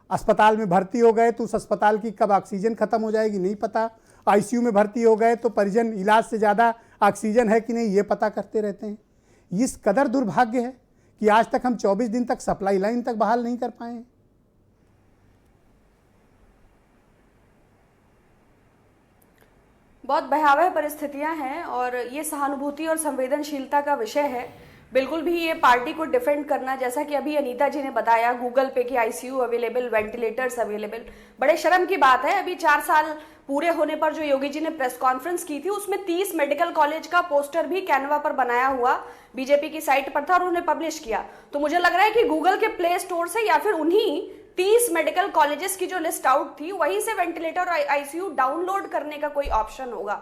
[SPEAKER 1] अस्पताल में भर्ती हो गए तो उस अस्पताल की कब ऑक्सीजन खत्म हो जाएगी नहीं पता। आईसीयू में भर्ती हो गए तो परिजन इलाज से ज़्यादा ऑक्सीजन है कि नहीं ये पता करते रहते हैं। इस कदर दुर्भाग्य है कि आज तक हम 24 दिन तक सप्लाई लाइन तक बहाल नहीं कर पाए हैं।
[SPEAKER 8] बहुत भयावह परिस्थितियां हैं और ये सहानुभूति और संवेदनशीलता का विषय है। बिल्कुल भी ये पार्टी को डिफेंड करना, जैसा कि अभी अनीता जी ने बताया गूगल पे की आईसीयू अवेलेबल, वेंटिलेटर्स अवेलेबल, बड़े शर्म की बात है। अभी 4 साल पूरे होने पर जो योगी जी ने प्रेस कॉन्फ्रेंस की थी उसमें 30 मेडिकल कॉलेज का पोस्टर भी कैनवा पर बनाया हुआ बीजेपी की साइट पर था और उन्होंने पब्लिश किया। तो मुझे लग रहा है कि गूगल के प्ले स्टोर से या फिर उन्हीं 30 मेडिकल कॉलेजेस की जो लिस्ट आउट थी वहीं से वेंटिलेटर और आईसीयू डाउनलोड करने का कोई ऑप्शन होगा।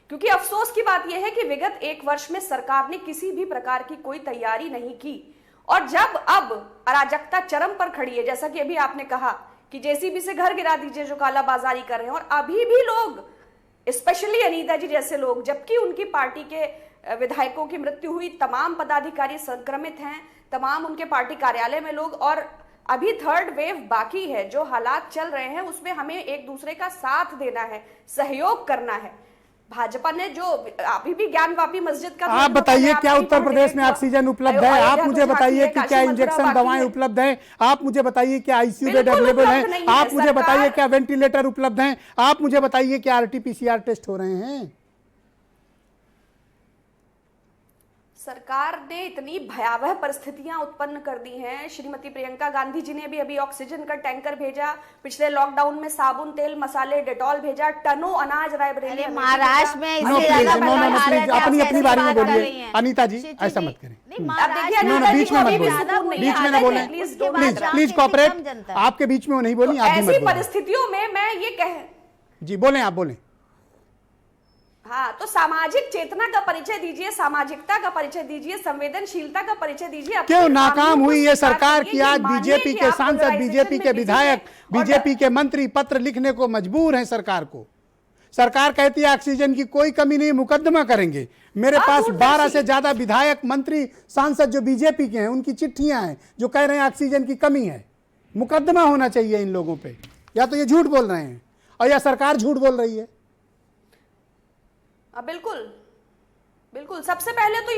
[SPEAKER 8] क्योंकि अफसोस की बात यह है कि विगत 1 वर्ष में सरकार ने किसी भी प्रकार की कोई तैयारी नहीं की और जब अब अराजकता चरम पर खड़ी है, जैसा कि अभी आपने कहा कि जेसीबी से घर गिरा दीजिए जो कालाबाजारी कर रहे हैं, और अभी भी लोग, स्पेशली अनीता जी जैसे लोग, जबकि उनकी पार्टी के विधायकों की मृत्यु हुई, तमाम पदाधिकारी संक्रमित हैं, तमाम उनके पार्टी कार्यालय में लोग, और अभी 3rd वेव बाकी है। जो हालात चल रहे हैं उसमें हमें एक दूसरे का साथ देना है, सहयोग करना है। भाजपा ने जो अभी भी ज्ञानवापी मस्जिद का,
[SPEAKER 1] आप बताइए क्या उत्तर प्रदेश में ऑक्सीजन उपलब्ध है? आप मुझे बताइए कि क्या इंजेक्शन दवाएं उपलब्ध हैं? आप मुझे बताइए क्या आईसीयू बेड अवेलेबल है? आप मुझे बताइए क्या वेंटिलेटर उपलब्ध हैं? आप मुझे बताइए क्या आरटीपीसीआर टेस्ट हो रहे हैं?
[SPEAKER 8] सरकार ने इतनी भयावह परिस्थितियां उत्पन्न कर दी हैं। श्रीमती प्रियंका गांधी जी ने भी अभी ऑक्सीजन का टैंकर भेजा, पिछले लॉकडाउन में साबुन, तेल, मसाले, डेटॉल भेजा, टनों अनाज रायबरेली,
[SPEAKER 7] महाराष्ट्र में
[SPEAKER 1] अपनी अपनी बारी में बोलिए अनीता जी, ऐसा मत करें। बीच में मत बोलिए, बीच में ना बोले प्लीज कॉपरेट। आपके बीच में वो नहीं बोली, आप भी मत
[SPEAKER 8] ऐसी
[SPEAKER 1] बोलिए।
[SPEAKER 8] परिस्थितियों में मैं ये कह,
[SPEAKER 1] जी बोलें, आप बोलें।
[SPEAKER 8] हाँ, तो सामाजिक चेतना का परिचय दीजिए, सामाजिकता का परिचय दीजिए, संवेदनशीलता का परिचय दीजिए।
[SPEAKER 1] क्यों नाकाम हुई ये सरकार की आज बीजेपी के सांसद, बीजेपी के विधायक, बीजेपी के मंत्री पत्र लिखने को मजबूर हैं सरकार को? सरकार कहती है ऑक्सीजन की कोई कमी नहीं, मुकदमा करेंगे। मेरे पास 12 से ज्यादा विधायक, मंत्री, सांसद जो बीजेपी के हैं, उनकी चिट्ठियां हैं जो कह रहे हैं ऑक्सीजन की कमी है। मुकदमा होना चाहिए इन लोगों पे। या तो ये झूठ बोल रहे हैं और या सरकार झूठ बोल रही है।
[SPEAKER 8] बिल्कुल बिल्कुल, सबसे पहले तो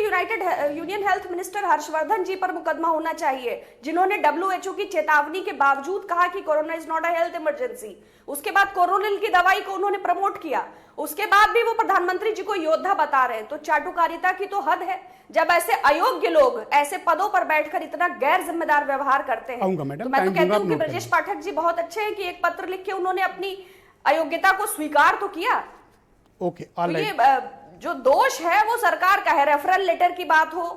[SPEAKER 8] यूनियन हेल्थ मिनिस्टर हर्षवर्धन जी पर मुकदमा होना चाहिए, जिन्होंने WHO की चेतावनी के बावजूद कहा कि corona is not a health emergency. उसके बाद कोरोनिल की दवाई को उन्होंने प्रमोट किया, उसके बाद भी वो प्रधानमंत्री जी को योद्धा बता रहे हैं। तो चाटुकारिता की तो हद है। जब ऐसे अयोग्य लोग ऐसे पदों पर बैठकर इतना गैर जिम्मेदार व्यवहार करते हैं, तो मैं तो कहती हूँ कि ब्रजेश पाठक जी बहुत अच्छे हैं कि एक पत्र लिख के उन्होंने अपनी अयोग्यता को स्वीकार तो किया।
[SPEAKER 1] ओके,
[SPEAKER 8] तो ये जो दोष है वो सरकार का है। रेफरल लेटर की बात हो,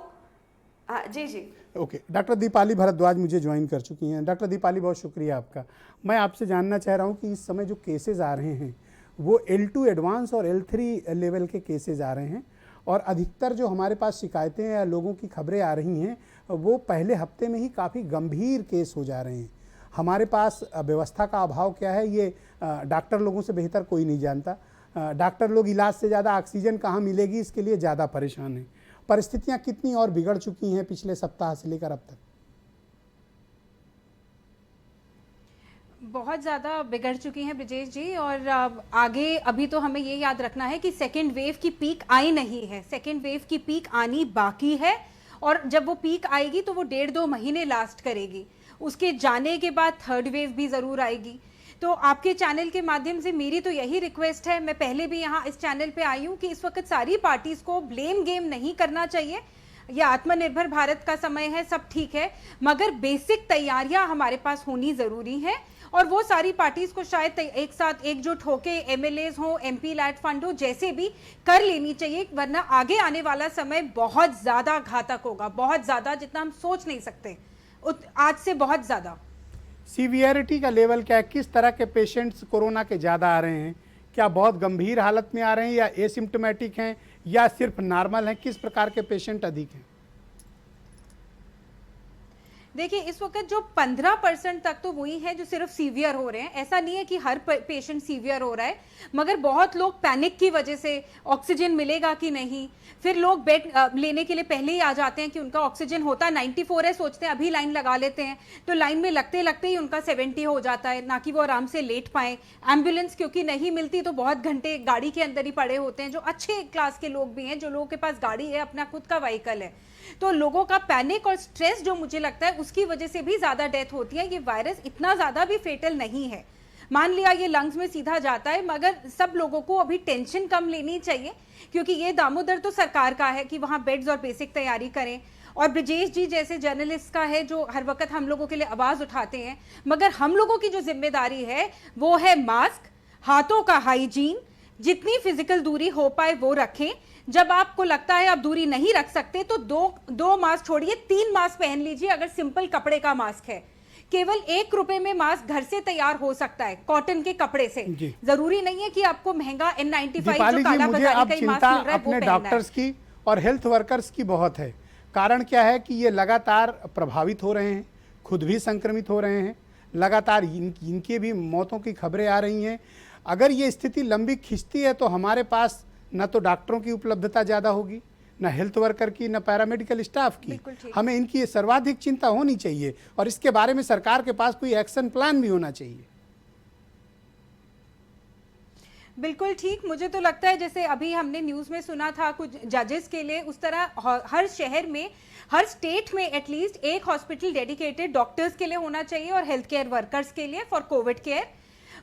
[SPEAKER 8] जी जी।
[SPEAKER 1] ओके, डॉक्टर दीपाली भारद्वाज मुझे ज्वाइन कर चुकी हैं। डॉक्टर दीपाली, बहुत शुक्रिया आपका। मैं आपसे जानना चाह रहा हूं कि इस समय जो केसेस आ रहे हैं वो L2 एडवांस और L3 लेवल के केसेस आ रहे हैं, और अधिकतर जो हमारे पास शिकायतें या लोगों की खबरें आ रही हैं वो पहले हफ्ते में ही काफ़ी गंभीर केस हो जा रहे हैं। हमारे पास व्यवस्था का अभाव क्या है ये डॉक्टर लोगों से बेहतर कोई नहीं जानता। डॉक्टर लोग इलाज से ज़्यादा ऑक्सीजन कहाँ मिलेगी इसके लिए ज़्यादा परेशान हैं। परिस्थितियाँ कितनी और बिगड़ चुकी हैं पिछले सप्ताह से लेकर अब तक?
[SPEAKER 9] बहुत ज़्यादा बिगड़ चुकी हैं ब्रजेश जी। और आगे अभी तो हमें ये याद रखना है कि सेकेंड वेव की पीक आई नहीं है, सेकेंड वेव की पीक आनी बाकी है, और जब वो पीक आएगी तो वो 1.5-2 महीने लास्ट करेगी। उसके जाने के बाद 3rd वेव भी ज़रूर आएगी। तो आपके चैनल के माध्यम से मेरी तो यही रिक्वेस्ट है, मैं पहले भी यहाँ इस चैनल पे आई हूँ, कि इस वक्त सारी पार्टीज को ब्लेम गेम नहीं करना चाहिए। यह आत्मनिर्भर भारत का समय है, सब ठीक है, मगर बेसिक तैयारियां हमारे पास होनी ज़रूरी है। और वो सारी पार्टीज को शायद एक साथ एकजुट होके MLAs हो, MP लैट फंड हो, जैसे भी कर लेनी चाहिए, वरना आगे आने वाला समय बहुत ज़्यादा घातक होगा, बहुत ज़्यादा, जितना हम सोच नहीं सकते, आज से बहुत ज़्यादा।
[SPEAKER 1] सीवियरिटी का लेवल क्या है? किस तरह के पेशेंट्स कोरोना के ज़्यादा आ रहे हैं? क्या बहुत गंभीर हालत में आ रहे हैं, या एसिम्प्टोमेटिक हैं, या सिर्फ नॉर्मल हैं? किस प्रकार के पेशेंट अधिक हैं?
[SPEAKER 9] देखिए, इस वक्त जो 15% तक तो वही है जो सिर्फ सीवियर हो रहे हैं। ऐसा नहीं है कि हर पेशेंट सीवियर हो रहा है, मगर बहुत लोग पैनिक की वजह से ऑक्सीजन मिलेगा कि नहीं, फिर लोग बेड लेने के लिए पहले ही आ जाते हैं कि उनका ऑक्सीजन होता है 94 है, सोचते हैं अभी लाइन लगा लेते हैं, तो लाइन में लगते लगते ही उनका 70 हो जाता है, ना कि वो आराम से लेट पाए। एम्बुलेंस क्योंकि नहीं मिलती तो बहुत घंटे गाड़ी के अंदर ही पड़े होते हैं। जो अच्छे क्लास के लोग भी हैं, जो लोगों के पास गाड़ी है, अपना खुद का व्हीकल है, तो लोगों का पैनिक और स्ट्रेस जो मुझे लगता है उसकी वजह से भी ज़्यादा डेथ होती है। ये वायरस इतना ज़्यादा भी फेटल नहीं है, मान लिया ये लंग्स में सीधा जाता है, मगर सब लोगों को अभी टेंशन कम लेनी चाहिए, क्योंकि ये दामोदर तो सरकार का है कि वहाँ बेड्स और बेसिक तैयारी करें। और ब्रिजेश जी जैसे जर्नलिस्ट का है जो हर वक्त हम लोगों के लिए आवाज़ उठाते हैं, मगर हम लोगों की जो जिम्मेदारी है वो है मास्क, हाथों का हाइजीन, जितनी फिजिकल दूरी हो पाए वो रखें। जब आपको लगता है आप दूरी नहीं रख सकते तो दो मास्क छोड़िए 3 मास्क पहन लीजिए। अगर सिंपल कपड़े का मास्क है, केवल 1 रुपए में मास्क घर से तैयार हो सकता है कॉटन के कपड़े से। जरूरी नहीं है कि आपको महंगा N95 जो काला बाजारी का मास्क मिल रहा है वो
[SPEAKER 1] अपने
[SPEAKER 9] पहनना है।
[SPEAKER 1] डॉक्टर्स की और हेल्थ वर्कर्स की बहुत है। कारण क्या है कि ये लगातार प्रभावित हो रहे हैं, खुद भी संक्रमित हो रहे हैं, लगातार इनकी भी मौतों की खबरें आ रही हैं। अगर ये स्थिति लंबी खिंचती है तो हमारे पास न तो डॉक्टरों की उपलब्धता ज़्यादा होगी, न हेल्थ वर्कर की, न पैरामेडिकल स्टाफ की। हमें इनकी सर्वाधिक चिंता होनी चाहिए और इसके बारे में सरकार के पास कोई एक्शन प्लान भी होना चाहिए।
[SPEAKER 9] बिल्कुल ठीक। मुझे तो लगता है जैसे अभी हमने न्यूज़ में सुना था कुछ जजेस के लिए, उस तरह हर शहर में, हर स्टेट में एटलीस्ट एक हॉस्पिटल डेडिकेटेड डॉक्टर्स के लिए होना चाहिए और हेल्थ केयर वर्कर्स के लिए फॉर कोविड केयर।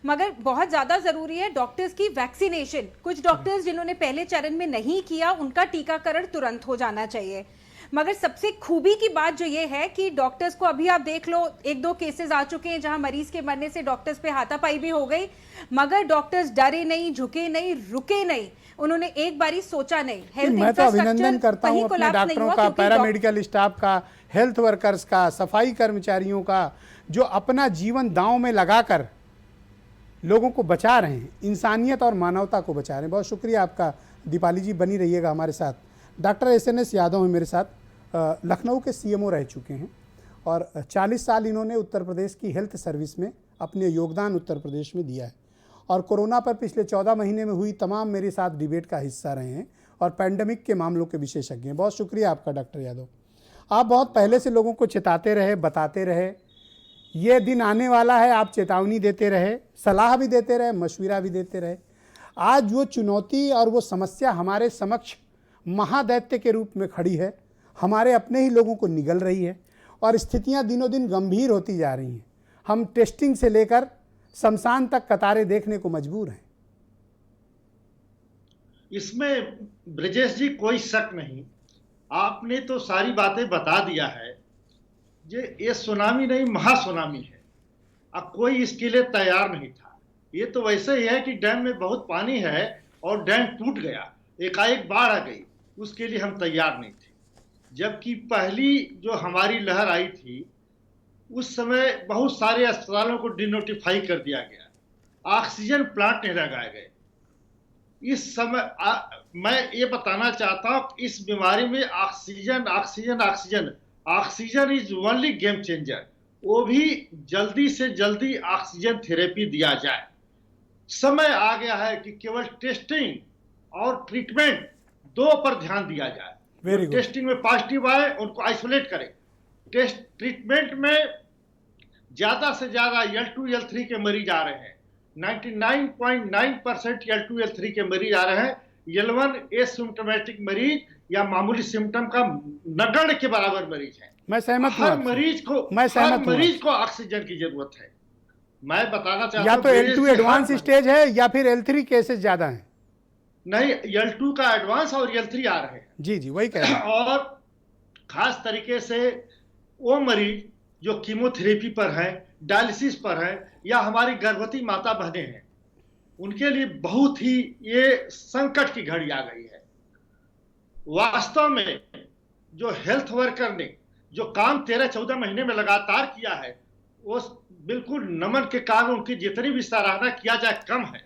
[SPEAKER 9] मगर बहुत ज़्यादा ज़रूरी है डॉक्टर्स की वैक्सीनेशन। कुछ डॉक्टर्स जिन्होंने पहले चरण में नहीं किया उनका टीकाकरण तुरंत हो जाना चाहिए। मगर सबसे खूबी की बात जो ये है कि डॉक्टर्स को अभी आप देख लो 1-2 केसेस आ चुके हैं जहां मरीज के मरने से डॉक्टर्स पे हाथापाई भी हो गई, मगर डॉक्टर्स डरे नहीं, झुके नहीं, रुके नहीं, उन्होंने एक बारी सोचा नहीं।
[SPEAKER 1] मैं तो अभिनंदन करता हूं अपने डॉक्टरों का, पैरामेडिकल स्टाफ का, हेल्थ वर्कर्स का, सफाई कर्मचारियों का, जो अपना जीवन दांव में लगाकर लोगों को बचा रहे हैं, इंसानियत और मानवता को बचा रहे हैं। बहुत शुक्रिया आपका दीपाली जी, बनी रहिएगा हमारे साथ। डॉक्टर SNS यादव हैं मेरे साथ, लखनऊ के CMO रह चुके हैं और 40 साल इन्होंने उत्तर प्रदेश की हेल्थ सर्विस में अपने योगदान उत्तर प्रदेश में दिया है और कोरोना पर पिछले 14 महीने में हुई तमाम मेरे साथ डिबेट का हिस्सा रहे हैं और पैंडेमिक के मामलों के विशेषज्ञ हैं। बहुत शुक्रिया आपका डॉक्टर यादव। आप बहुत पहले से लोगों को चेताते रहे, बताते रहे, ये दिन आने वाला है, आप चेतावनी देते रहे, सलाह भी देते रहे, मशविरा भी देते रहे। आज वो चुनौती और वो समस्या हमारे समक्ष महादैत्य के रूप में खड़ी है, हमारे अपने ही लोगों को निगल रही है और स्थितियां दिनों दिन गंभीर होती जा रही हैं। हम टेस्टिंग से लेकर शमशान तक कतारें देखने को मजबूर हैं।
[SPEAKER 10] इसमें ब्रजेश जी कोई शक नहीं, आपने तो सारी बातें बता दिया है। ये सुनामी नहीं, महासुनामी है। अब कोई इसके लिए तैयार नहीं था। ये तो वैसे ही है कि डैम में बहुत पानी है और डैम टूट गया, एकाएक बाढ़ आ गई, उसके लिए हम तैयार नहीं थे। जबकि पहली जो हमारी लहर आई थी उस समय बहुत सारे अस्पतालों को डिनोटिफाई कर दिया गया, ऑक्सीजन प्लांट नहीं लगाए गए। इस समय मैं ये बताना चाहता हूँ इस बीमारी में oxygen oxygen oxygen oxygen is only game changer. वो भी जल्दी से जल्दी ऑक्सीजन थेरेपी दिया जाए। समय आ गया है कि केवल टेस्टिंग और ट्रीटमेंट 2 पर ध्यान दिया जाए। टेस्टिंग में पॉजिटिव आए उनको आइसोलेट करें। ट्रीटमेंट में ज्यादा से ज्यादा L2 L3 के मरीज आ रहे हैं। 99.9% L2 L3 के मरीज आ रहे हैं। L1 एसिम्प्टोमेटिक मरीज या मामूली सिम्टम का नगण्य के बराबर मरीज है।
[SPEAKER 1] मैं सहमत हूं।
[SPEAKER 10] हर मरीज को ऑक्सीजन की जरूरत है। मैं बताना चाहता हूं
[SPEAKER 1] या तो L2 एडवांस स्टेज है या फिर L3 केसेस ज्यादा हैं।
[SPEAKER 10] नहीं, L2 का एडवांस और L3 आ रहे हैं।
[SPEAKER 1] जी वही कह रहे हैं।
[SPEAKER 10] और खास तरीके से वो मरीज जो कीमोथेरेपी पर है, डायलिसिस पर है या हमारी गर्भवती माता बहनें हैं, उनके लिए बहुत ही ये संकट की घड़ी आ गई है। वास्तव में जो हेल्थ वर्कर ने जो काम 13-14 महीने में लगातार किया है वो बिल्कुल नमन के कारण उनकी जितनी भी सराहना किया जाए कम है।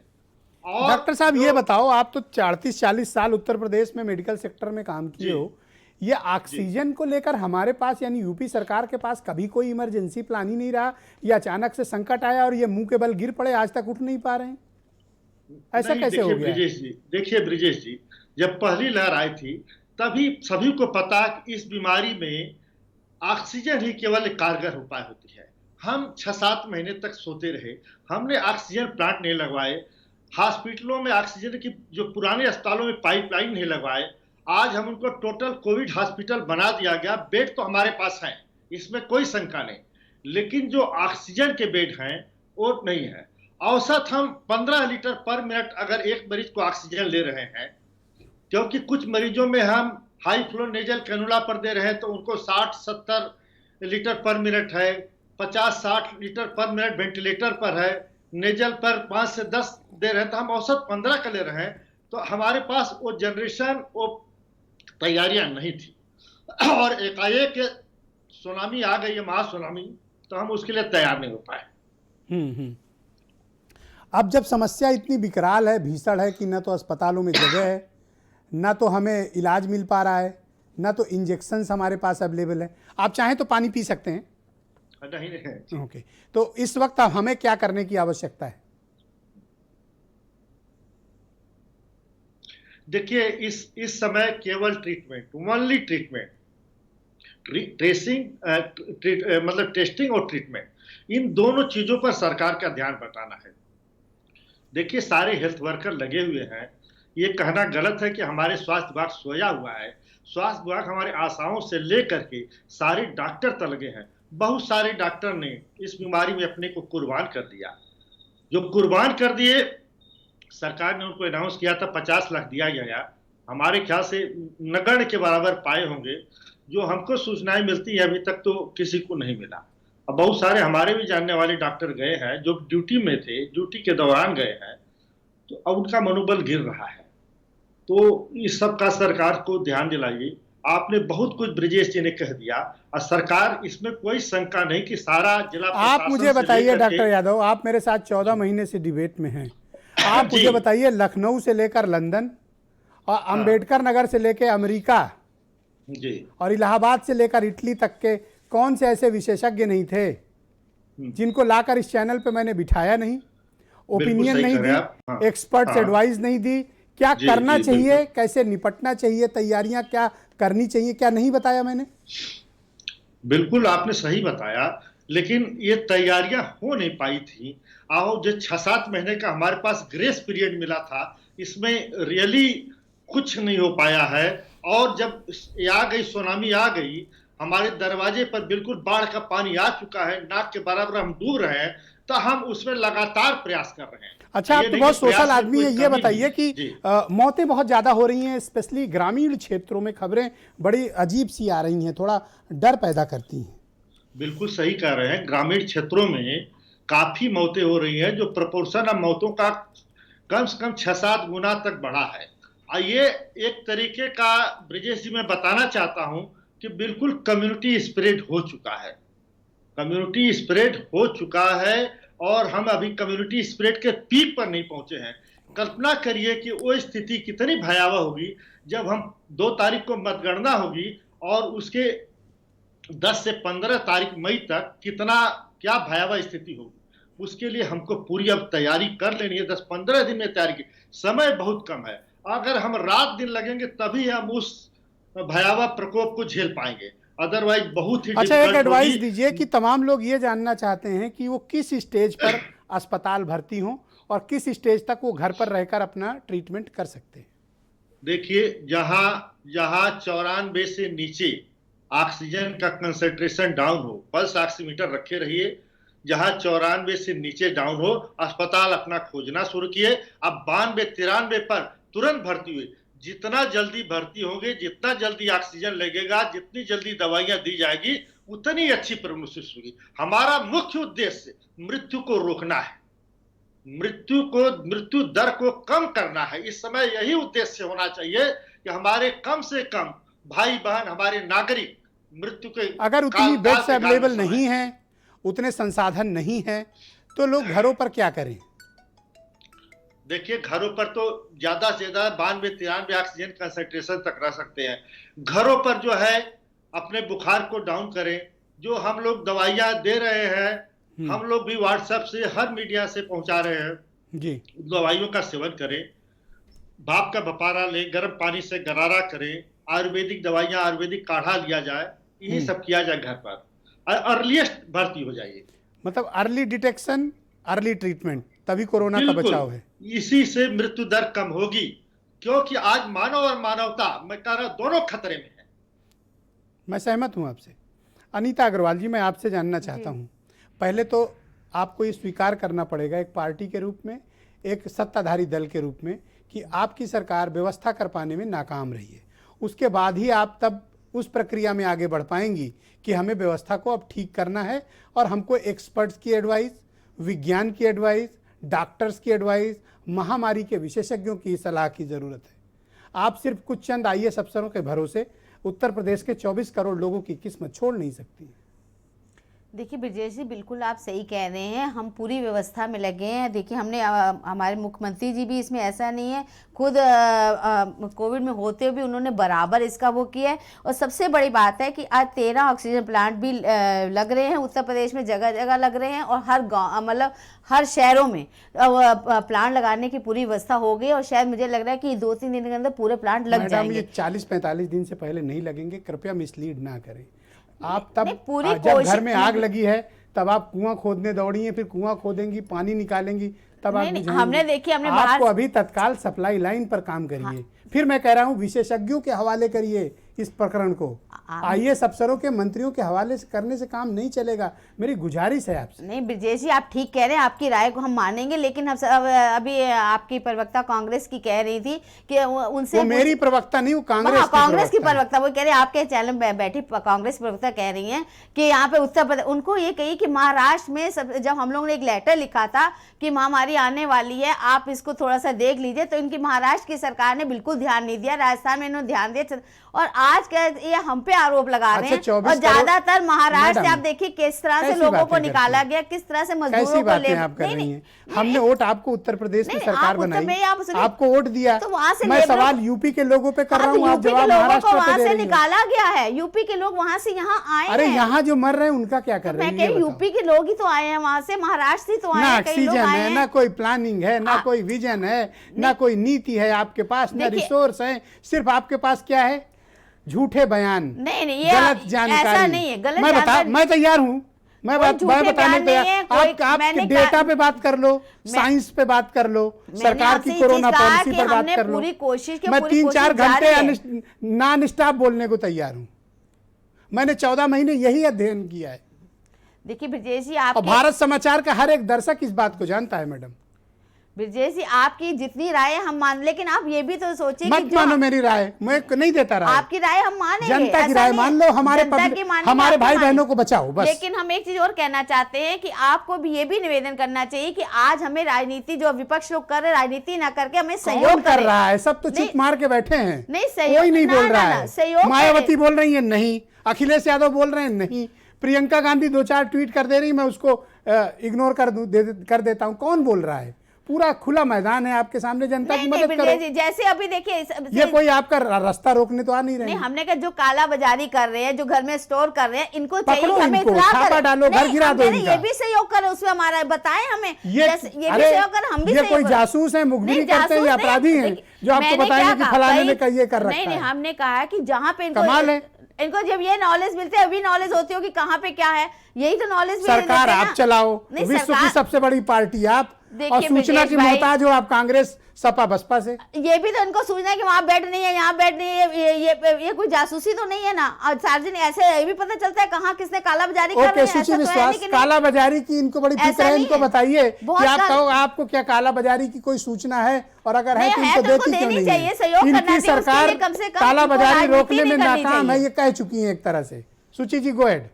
[SPEAKER 10] और
[SPEAKER 1] डॉक्टर साहब ये बताओ, आप तो 38-40 साल उत्तर प्रदेश में मेडिकल सेक्टर में काम किए हो, ये ऑक्सीजन को लेकर हमारे पास यानी यूपी सरकार के पास कभी कोई इमरजेंसी प्लान ही नहीं रहा, या अचानक से संकट आया और ये मुंह के बल गिर पड़े, आज तक उठ नहीं पा रहे हैं? ऐसा कैसे हो गया?
[SPEAKER 10] देखिए ब्रिजेश जी, जब पहली लहर आई थी तभी सभी को पता कि इस बीमारी में ऑक्सीजन ही केवल एक कारगर उपाय होती है। हम 6-7 महीने तक सोते रहे, हमने ऑक्सीजन प्लांट नहीं लगवाए, हॉस्पिटलों में ऑक्सीजन की जो पुराने अस्पतालों में पाइपलाइन नहीं लगवाए। आज हम उनको टोटल कोविड हॉस्पिटल बना दिया गया। बेड तो हमारे पास हैं, इसमें कोई शंका नहीं, लेकिन जो ऑक्सीजन के बेड हैं वो नहीं है। औसत हम 15 लीटर पर मिनट अगर एक मरीज को ऑक्सीजन ले रहे हैं, क्योंकि कुछ मरीजों में हम हाई फ्लो नेजल कैनुला पर दे रहे हैं तो उनको 60-70 लीटर पर मिनट है, 50-60 लीटर पर मिनट वेंटिलेटर पर है, नेजल पर 5 से 10 दे रहे हैं, तो हम औसत 15 का ले रहे हैं। तो हमारे पास वो जनरेशन, वो तैयारियां नहीं थी और एकाएक सुनामी आ गई है, महासुनामी, तो हम उसके लिए तैयार नहीं हो पाए।
[SPEAKER 1] अब जब समस्या इतनी विकराल है, भीषण है कि न तो अस्पतालों में जगह है, ना तो हमें इलाज मिल पा रहा है, ना तो इंजेक्शन्स हमारे पास अवेलेबल है। आप चाहें तो पानी पी सकते हैं।
[SPEAKER 10] नहीं।
[SPEAKER 1] ओके, तो इस वक्त अब हमें क्या करने की आवश्यकता है?
[SPEAKER 10] देखिए, इस समय केवल ट्रीटमेंट, ओनली ट्रीटमेंट, ट्रेसिंग, मतलब टेस्टिंग और ट्रीटमेंट, इन दोनों चीजों पर सरकार का ध्यान बटाना है। देखिए, सारे हेल्थ वर्कर लगे हुए हैं। ये कहना गलत है कि हमारे स्वास्थ्य विभाग सोया हुआ है। स्वास्थ्य विभाग हमारे आशाओं से लेकर के सारे डॉक्टर तक लगे हैं। बहुत सारे डॉक्टर ने इस बीमारी में अपने को कुर्बान कर दिया। जो कुर्बान कर दिए, सरकार ने उनको अनाउंस किया था 50 लाख दिया गया, हमारे ख्याल से नगण्य के बराबर पाए होंगे। जो हमको सूचनाएं मिलती है अभी तक तो किसी को नहीं मिला। अब बहुत सारे हमारे भी जानने वाले डॉक्टर गए हैं जो ड्यूटी में थे, ड्यूटी के दौरान गए हैं, तो अब उनका मनोबल गिर रहा है। तो इस सब का सरकार को ध्यान दिलाइए। आपने बहुत कुछ ब्रिजेश जी ने कह दिया और सरकार इसमें कोई शंका नहीं कि सारा जिला
[SPEAKER 1] आप मुझे बताइए डॉक्टर यादव, आप मेरे साथ 14 महीने से डिबेट में हैं, आप मुझे बताइए लखनऊ से लेकर लंदन और अंबेडकर नगर से लेकर अमेरिका
[SPEAKER 10] जी
[SPEAKER 1] और इलाहाबाद से लेकर इटली तक के कौन से ऐसे विशेषज्ञ नहीं थे जिनको लाकर इस चैनल पे मैंने बिठाया नहीं, ओपिनियन नहीं दी, एक्सपर्ट्स एडवाइस नहीं दी, क्या करना चाहिए, कैसे निपटना चाहिए, तैयारियां क्या करनी चाहिए, क्या नहीं बताया मैंने?
[SPEAKER 10] बिल्कुल आपने सही बताया, लेकिन ये तैयारियां हो नहीं पाई थी। आओ, जो 6-7 महीने का हमारे पास ग्रेस पीरियड मिला था, इसमें रियली कुछ नहीं हो पाया है। और जब आ गई सुनामी, आ गई हमारे दरवाजे पर, बिल्कुल बाढ़ का पानी आ चुका है, नाक के बराबर हम डूब रहे हैं, तो हम उसमें लगातार प्रयास कर रहे हैं।
[SPEAKER 1] अच्छा, आप तो बहुत सोशल आदमी है, ये बताइए कि मौतें बहुत ज्यादा हो रही हैं, स्पेशली ग्रामीण क्षेत्रों में खबरें बड़ी अजीब सी आ रही हैं, थोड़ा डर पैदा करती हैं।
[SPEAKER 10] बिल्कुल सही कह रहे हैं, ग्रामीण क्षेत्रों में काफी मौतें हो रही हैं, जो प्रपोर्शन ऑफ मौतों का कम से कम 6-7 गुना तक बढ़ा है। ये एक तरीके का ब्रिजेश जी मैं बताना चाहता हूं कि बिल्कुल कम्युनिटी स्प्रेड हो चुका है, कम्युनिटी स्प्रेड हो चुका है और हम अभी कम्युनिटी स्प्रेड के पीक पर नहीं पहुंचे हैं। कल्पना करिए कि वो स्थिति कितनी भयावह होगी जब हम 2 तारीख को मतगणना होगी और उसके 10 से 15 तारीख मई तक क्या भयावह स्थिति होगी। उसके लिए हमको पूरी अब तैयारी कर लेनी है। 10-15 दिन में तैयारी की, समय बहुत कम है। अगर हम रात दिन लगेंगे तभी हम उस भयावह प्रकोप को झेल पाएंगे, अदरवाइज बहुत ही।
[SPEAKER 1] अच्छा, एक एडवाइस दीजिए कि तमाम लोग ये जानना चाहते हैं कि वो किस स्टेज पर अस्पताल भर्ती हों और किस स्टेज तक वो घर पर रहकर अपना ट्रीटमेंट कर सकते हैं।
[SPEAKER 10] देखिए, जहां 94 से नीचे ऑक्सीजन का कंसंट्रेशन डाउन हो, पल्स ऑक्सीमीटर रखे रहिए। जहां 94 से नीचे डाउन हो, अस्पताल अपना खोजना शुरू किए। अब 92-93 पर तुरंत भर्ती हुए। जितना जल्दी भर्ती होंगे, जितना जल्दी ऑक्सीजन लगेगा, जितनी जल्दी दवाइयां दी जाएगी, उतनी अच्छी प्रोग्नोसिस होगी। हमारा मुख्य उद्देश्य मृत्यु को रोकना है, मृत्यु दर को कम करना है। इस समय यही उद्देश्य होना चाहिए कि हमारे कम से कम भाई बहन, हमारे नागरिक मृत्यु के,
[SPEAKER 1] अगर उतनी बेड्स अवेलेबल नहीं है, उतने संसाधन नहीं है, तो लोग घरों पर क्या करें?
[SPEAKER 10] देखिए, घरों पर तो ज्यादा से ज्यादा 92-93 ऑक्सीजन कंसंट्रेशन तक रह सकते हैं। घरों पर जो है अपने बुखार को डाउन करें। जो हम लोग दवाइयां दे रहे हैं, हम लोग भी व्हाट्सएप से, हर मीडिया से पहुंचा रहे हैं
[SPEAKER 1] जी,
[SPEAKER 10] दवाइयों का सेवन करें, भाप का बपारा लें, गर्म पानी से गरारा करें, आयुर्वेदिक दवाइयां, आयुर्वेदिक काढ़ा लिया जाए, यही सब किया जाए घर पर। अर्लीस्ट भर्ती हो जाइए,
[SPEAKER 1] मतलब अर्ली डिटेक्शन, अर्ली ट्रीटमेंट, तभी कोरोना का बचाव है।
[SPEAKER 10] इसी से मृत्यु दर कम होगी, क्योंकि आज मानव और मानवता, मैं कह रहा हूं, दोनों खतरे में है।
[SPEAKER 1] मैं सहमत हूं आपसे। अनीता अग्रवाल जी, मैं आपसे जानना चाहता हूं, पहले तो आपको ये स्वीकार करना पड़ेगा एक पार्टी के रूप में, एक सत्ताधारी दल के रूप में, कि आपकी सरकार व्यवस्था कर पाने में नाकाम रही है। उसके बाद ही आप तब उस प्रक्रिया में आगे बढ़ पाएंगी कि हमें व्यवस्था को अब ठीक करना है और हमको एक्सपर्ट्स की एडवाइस, विज्ञान की एडवाइस, डॉक्टर्स की एडवाइस, महामारी के विशेषज्ञों की सलाह की ज़रूरत है। आप सिर्फ कुछ चंद IAS अफसरों के भरोसे उत्तर प्रदेश के 24 करोड़ लोगों की किस्मत छोड़ नहीं सकती।
[SPEAKER 7] देखिए ब्रजेश जी, बिल्कुल आप सही कह रहे हैं, हम पूरी व्यवस्था में लगे हैं। देखिए हमने हमारे मुख्यमंत्री जी भी इसमें, ऐसा नहीं है, खुद कोविड में होते हुए भी उन्होंने बराबर इसका वो किया है। और सबसे बड़ी बात है कि आज 13 ऑक्सीजन प्लांट भी लग रहे हैं उत्तर प्रदेश में, जगह जगह लग रहे हैं, और हर गाँव मतलब हर शहरों में प्लांट लगाने की पूरी व्यवस्था हो गई। और शायद मुझे लग रहा है कि 2-3 दिन के अंदर पूरे प्लांट लग जाएंगे।
[SPEAKER 1] ये 40-45 दिन से पहले नहीं लगेंगे, कृपया मिसलीड ना करें। आप तब
[SPEAKER 7] पूरी
[SPEAKER 1] जब घर में आग लगी है तब आप कुआं खोदने दौड़ी हैं, फिर कुआं खोदेंगी, पानी निकालेंगी, तब आप बुझाएंगी।
[SPEAKER 7] हमने देखिए, हमने
[SPEAKER 1] आपको अभी तत्काल सप्लाई लाइन पर काम करिए। फिर मैं कह रहा हूं विशेषज्ञों के हवाले करिए इस प्रकरण को। IAS अफसरों के, मंत्रियों के हवाले से करने से काम नहीं चलेगा। मेरी गुजारिश है आपसे।
[SPEAKER 7] नहीं ब्रजेश जी, आप ठीक कह रहे हैं, आपकी राय को हम मानेंगे, लेकिन हम अभी आपकी प्रवक्ता कांग्रेस की कह रही थी कि उनसे,
[SPEAKER 1] वो मेरी प्रवक्ता नहीं, वो
[SPEAKER 7] कांग्रेस की प्रवक्ता, वो कह रहे हैं आपके चैनल में बैठी कांग्रेस प्रवक्ता कह रही हैं कि यहाँ पे उत्तर प्रदेश, उनको ये कही कि महाराष्ट्र में जब हम लोगों ने एक लेटर लिखा था कि महामारी आने वाली है, आप इसको थोड़ा सा देख लीजिए, तो इनकी महाराष्ट्र की सरकार ने बिल्कुल ध्यान नहीं दिया, राजस्थान में इन्होंने ध्यान दिया, और आज ये हम पे आरोप लगा रहे हैं। और ज्यादातर महाराष्ट्र से आप देखिए किस तरह से लोगों को निकाला गया, किस तरह से मजदूरों को ले।
[SPEAKER 1] आप कर रही हैं। हमने वोट आपको उत्तर प्रदेश की सरकार बनाई, आपको वोट दिया,
[SPEAKER 7] तो वहां से
[SPEAKER 1] मैं सवाल यूपी के लोगों पे कर रहा हूँ, आप जवाब महाराष्ट्र पे
[SPEAKER 7] वहां से निकाला गया है। यूपी के लोग वहां से यहाँ आए।
[SPEAKER 1] अरे यहाँ जो मर रहे हैं उनका क्या कर रहे हैं?
[SPEAKER 7] मैं कह यूपी के लोग ही तो आए हैं वहां से, महाराष्ट्र से तो आए हैं।
[SPEAKER 1] ऑक्सीजन है, ना कोई प्लानिंग है, ना कोई विजन है, ना कोई नीति है आपके पास, ना रिसोर्स है, सिर्फ आपके पास क्या है? झूठे बयान,
[SPEAKER 7] नहीं,
[SPEAKER 1] गलत जानकारी।
[SPEAKER 7] ऐसा नहीं है, गलत जानकारी।
[SPEAKER 1] मैं तैयार हूँ, मैं बताने तैयार। आप डेटा पे बात कर लो, साइंस पे बात कर लो, सरकार की कोरोना पॉलिसी पर बात कर लो। मैं 3-4 घंटे नॉन स्टॉप बोलने को तैयार हूँ। मैंने 14 महीने यही अध्ययन किया है।
[SPEAKER 7] देखिए ब्रजेश जी, आप
[SPEAKER 1] भारत समाचार का हर एक दर्शक इस बात को जानता है। मैडम
[SPEAKER 7] ब्रजेश जी, आपकी जितनी राय हम मान, लेकिन आप ये भी तो सोचिए
[SPEAKER 1] मत मानो मेरी राय, मैं नहीं देता राय।
[SPEAKER 7] आपकी राय हम मानेंगे,
[SPEAKER 1] जनता की राय मान लो, हमारे भाई बहनों को बचाओ बस।
[SPEAKER 7] लेकिन हम एक चीज और कहना चाहते हैं कि आपको भी ये भी निवेदन करना चाहिए कि आज हमें राजनीति, जो विपक्ष लोग कर रहे, राजनीति ना करके हमें सहयोग
[SPEAKER 1] कर रहा है। सब तो चुप मार के बैठे हैं,
[SPEAKER 7] नहीं सहयोग,
[SPEAKER 1] कोई नहीं बोल रहा है।
[SPEAKER 7] सहयोग,
[SPEAKER 1] मायावती बोल रही है नहीं, अखिलेश यादव बोल रहे हैं नहीं, प्रियंका गांधी 2-4 ट्वीट कर दे रही, मैं उसको इग्नोर कर देता हूँ। कौन बोल रहा है? पूरा खुला मैदान है आपके सामने, जनता की मदद करो।
[SPEAKER 7] जैसे अभी देखिए,
[SPEAKER 1] ये कोई आपका रास्ता रोकने तो आ नहीं रहे।
[SPEAKER 7] नहीं, हमने कहा जो काला बाजारी कर रहे हैं, जो घर में स्टोर कर रहे हैं, इनको
[SPEAKER 1] पकड़ो, इनको छापा डालो, घर गिरा दो इनका।
[SPEAKER 7] ये भी सहयोग करें, उसमें हमारा बताएं हमें,
[SPEAKER 1] ये भी सहयोग करें, हम भी। ये कोई जासूस है, मुखबिरी करते हैं, अपराधी हैं जो आपको बताएंगे कि फलाने ने ये कर रखा है?
[SPEAKER 7] नहीं, हमने कहा कि जहाँ पे
[SPEAKER 1] कमाल है,
[SPEAKER 7] इनको जब ये नॉलेज मिलती है, अभी नॉलेज होती हो कि कहाँ पे क्या है, यही तो नॉलेज।
[SPEAKER 1] सरकार आप चलाओ, विश्व की सबसे बड़ी पार्टी आप, और सूचना की मोहताज हो आप कांग्रेस सपा बसपा से।
[SPEAKER 7] ये भी तो इनको सूचना है कि वहाँ बेड नहीं है, यहाँ बेड नहीं है, ये कोई जासूसी तो नहीं है ना। और सार्वजनिक ऐसे ये भी पता चलता है कहाँ किसने काला बाजारी कर रही है।
[SPEAKER 1] विश्वास काला बाजारी की इनको बड़ी फिक्र है, इनको बताइए कि आप कहो आपको क्या काला बाजारी की कोई सूचना है, और अगर है तो इनको देती क्यों नहीं है? इनकी सरकार काला बाजारी रोकने में नाकाम है, ये कह चुकी है एक तरह से। सुची जी गो अहेड।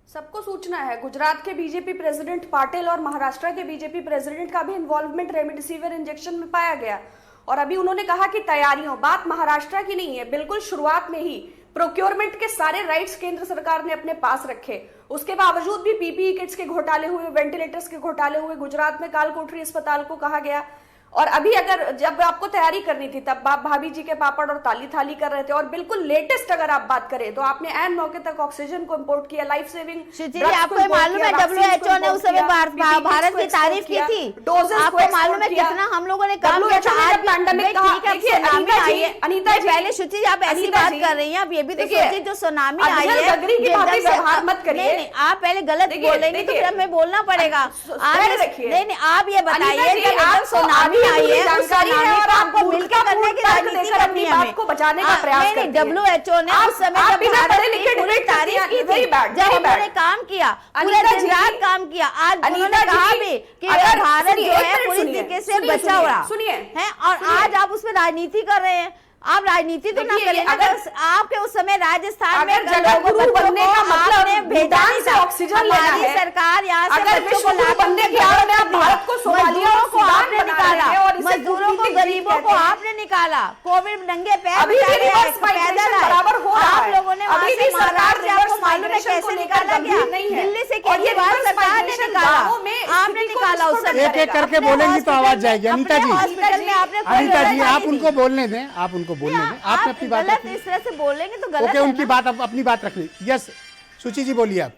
[SPEAKER 8] सबको सूचना है, गुजरात के बीजेपी प्रेसिडेंट पाटिल और महाराष्ट्र के बीजेपी प्रेसिडेंट का भी इन्वॉल्वमेंट रेमडेसिविर इंजेक्शन में पाया गया, और अभी उन्होंने कहा कि तैयारियों, बात महाराष्ट्र की नहीं है, बिल्कुल शुरुआत में ही प्रोक्योरमेंट के सारे राइट्स केंद्र सरकार ने अपने पास रखे, उसके बावजूद भी पीपीई किट्स के घोटाले हुए, वेंटिलेटर्स के घोटाले हुए, गुजरात में कालकोठरी अस्पताल को कहा गया। और अभी अगर जब आपको तैयारी करनी थी तब आप भाभी जी के पापड़ और ताली थाली कर रहे थे, और बिल्कुल लेटेस्ट अगर आप बात करें तो आपने एन मौके तक ऑक्सीजन को इंपोर्ट किया, लाइफ सेविंग।
[SPEAKER 7] आपको मालूम है WHO ने उस समय भारत की तारीफ की थी, आपको मालूम है कितना हम लोगों ने काम किया था। आज पैंडेमिक अनीता जी, पहले शुचि जी आप ऐसी बात कर रही हैं, आप ये भी तो सोचिए जो सुनामी आई है,
[SPEAKER 8] मत करिए,
[SPEAKER 7] आप पहले गलत बोलेंगे तो फिर हमें बोलना पड़ेगा। नहीं, आप ये बताइए सुनामी आई है, आपको मिलकर करने की राजनीति करनी
[SPEAKER 8] अपनी बात को बचाने का प्रयास करती हैं।
[SPEAKER 7] WHO ने उस समय
[SPEAKER 8] आप
[SPEAKER 7] जब
[SPEAKER 8] बिना
[SPEAKER 7] भारत
[SPEAKER 8] पढ़े
[SPEAKER 7] की
[SPEAKER 8] लिखे
[SPEAKER 7] पूरी
[SPEAKER 8] डिबेट
[SPEAKER 7] तारीफ
[SPEAKER 8] करती
[SPEAKER 7] की
[SPEAKER 8] हैं,
[SPEAKER 7] थी,
[SPEAKER 8] very bad,
[SPEAKER 7] जब
[SPEAKER 8] very
[SPEAKER 7] उन्होंने
[SPEAKER 8] bad।
[SPEAKER 7] काम किया, पूरे
[SPEAKER 8] अनीता
[SPEAKER 7] दिन
[SPEAKER 8] जी,
[SPEAKER 7] रात काम किया, आज
[SPEAKER 8] अनीता
[SPEAKER 7] उन्होंने
[SPEAKER 8] जी,
[SPEAKER 7] कहा भी कि
[SPEAKER 8] अगर
[SPEAKER 7] भारत
[SPEAKER 8] सुनिए,
[SPEAKER 7] जो
[SPEAKER 8] एक
[SPEAKER 7] है
[SPEAKER 8] मिनट
[SPEAKER 7] पूरी
[SPEAKER 8] सुनिए,
[SPEAKER 7] तरीके से
[SPEAKER 8] सुनिए,
[SPEAKER 7] बचा हुआ
[SPEAKER 8] सुनिए,
[SPEAKER 7] है, और
[SPEAKER 8] सुनिए।
[SPEAKER 7] आज आप उसमें राजनीति कर रहे हैं। आप राजनीति तो ना
[SPEAKER 8] देखिए,
[SPEAKER 7] करें,
[SPEAKER 8] अगर
[SPEAKER 7] आपके उस समय राजस्थान में
[SPEAKER 8] अगर जगतगुरु बनने का मतलब
[SPEAKER 7] आपने भेजा
[SPEAKER 8] भूटान
[SPEAKER 7] नहीं
[SPEAKER 8] से
[SPEAKER 7] था।
[SPEAKER 8] ऑक्सीजन लेना
[SPEAKER 7] हमारी
[SPEAKER 8] है,
[SPEAKER 7] सरकार यहाँ से
[SPEAKER 8] अगर
[SPEAKER 7] बच्चों को
[SPEAKER 8] विश्व गुरु
[SPEAKER 7] लाकर
[SPEAKER 8] बनने की
[SPEAKER 7] के
[SPEAKER 8] आड़ में आप
[SPEAKER 7] दिया।
[SPEAKER 8] भारत को सोमालिया और
[SPEAKER 7] मजदूरों को
[SPEAKER 8] सूडान
[SPEAKER 7] आपने
[SPEAKER 8] बना
[SPEAKER 7] निकाला,
[SPEAKER 8] रहे हैं और इसे
[SPEAKER 7] मजदूरों को,
[SPEAKER 8] कूटनीतिक
[SPEAKER 7] गरीबों
[SPEAKER 8] जीत
[SPEAKER 7] को
[SPEAKER 8] कहते हैं।
[SPEAKER 7] आपने निकाला। कोविड नंगे पैर
[SPEAKER 8] अभी भी
[SPEAKER 7] बचा रहे
[SPEAKER 8] रिवर्स
[SPEAKER 7] हैं,
[SPEAKER 8] माइग्रेशन
[SPEAKER 7] पैदल आए।
[SPEAKER 8] बराबर हो रहा
[SPEAKER 7] आप
[SPEAKER 8] है।
[SPEAKER 7] लोगों ने वहां
[SPEAKER 8] अभी
[SPEAKER 7] से
[SPEAKER 8] भी सरकार
[SPEAKER 7] महाराष्ट्र से आपको
[SPEAKER 8] रिवर्स
[SPEAKER 7] मालूम है
[SPEAKER 8] माइग्रेशन
[SPEAKER 7] कैसे
[SPEAKER 8] को लेकर
[SPEAKER 7] निकाला गया,
[SPEAKER 8] गंभीर नहीं है।
[SPEAKER 7] दिल्ली से
[SPEAKER 8] और ये
[SPEAKER 7] केजरीवाल
[SPEAKER 8] रिवर्स
[SPEAKER 7] सरकार ने
[SPEAKER 8] माइग्रेशन
[SPEAKER 7] निकाला,
[SPEAKER 8] गांवों में
[SPEAKER 7] आपने
[SPEAKER 8] स्थिति को
[SPEAKER 7] निकाला उस
[SPEAKER 8] विस्फोट
[SPEAKER 7] समय।
[SPEAKER 1] एक एक करके
[SPEAKER 7] अपने
[SPEAKER 1] बोलेंगी तो आवाज
[SPEAKER 7] हॉस्पिटल
[SPEAKER 1] जाएगी।
[SPEAKER 7] में-
[SPEAKER 1] अनीता
[SPEAKER 7] अपने
[SPEAKER 1] जी,
[SPEAKER 7] हॉस्पिटल में आपने कोई
[SPEAKER 1] अनीता जी,
[SPEAKER 7] व्यवस्था
[SPEAKER 1] आप
[SPEAKER 7] नहीं
[SPEAKER 1] उनको
[SPEAKER 7] दी।
[SPEAKER 1] बोलने दें, आप उनको बोलने दें, आपने अपनी बात
[SPEAKER 7] गलत
[SPEAKER 1] रखी।
[SPEAKER 7] इस तरह से बोलेंगे तो गलत
[SPEAKER 1] ओके,
[SPEAKER 7] है
[SPEAKER 1] उनकी
[SPEAKER 7] ना।
[SPEAKER 1] बात, अब अपनी बात रख ली। यस सुची जी, बोलिए आप।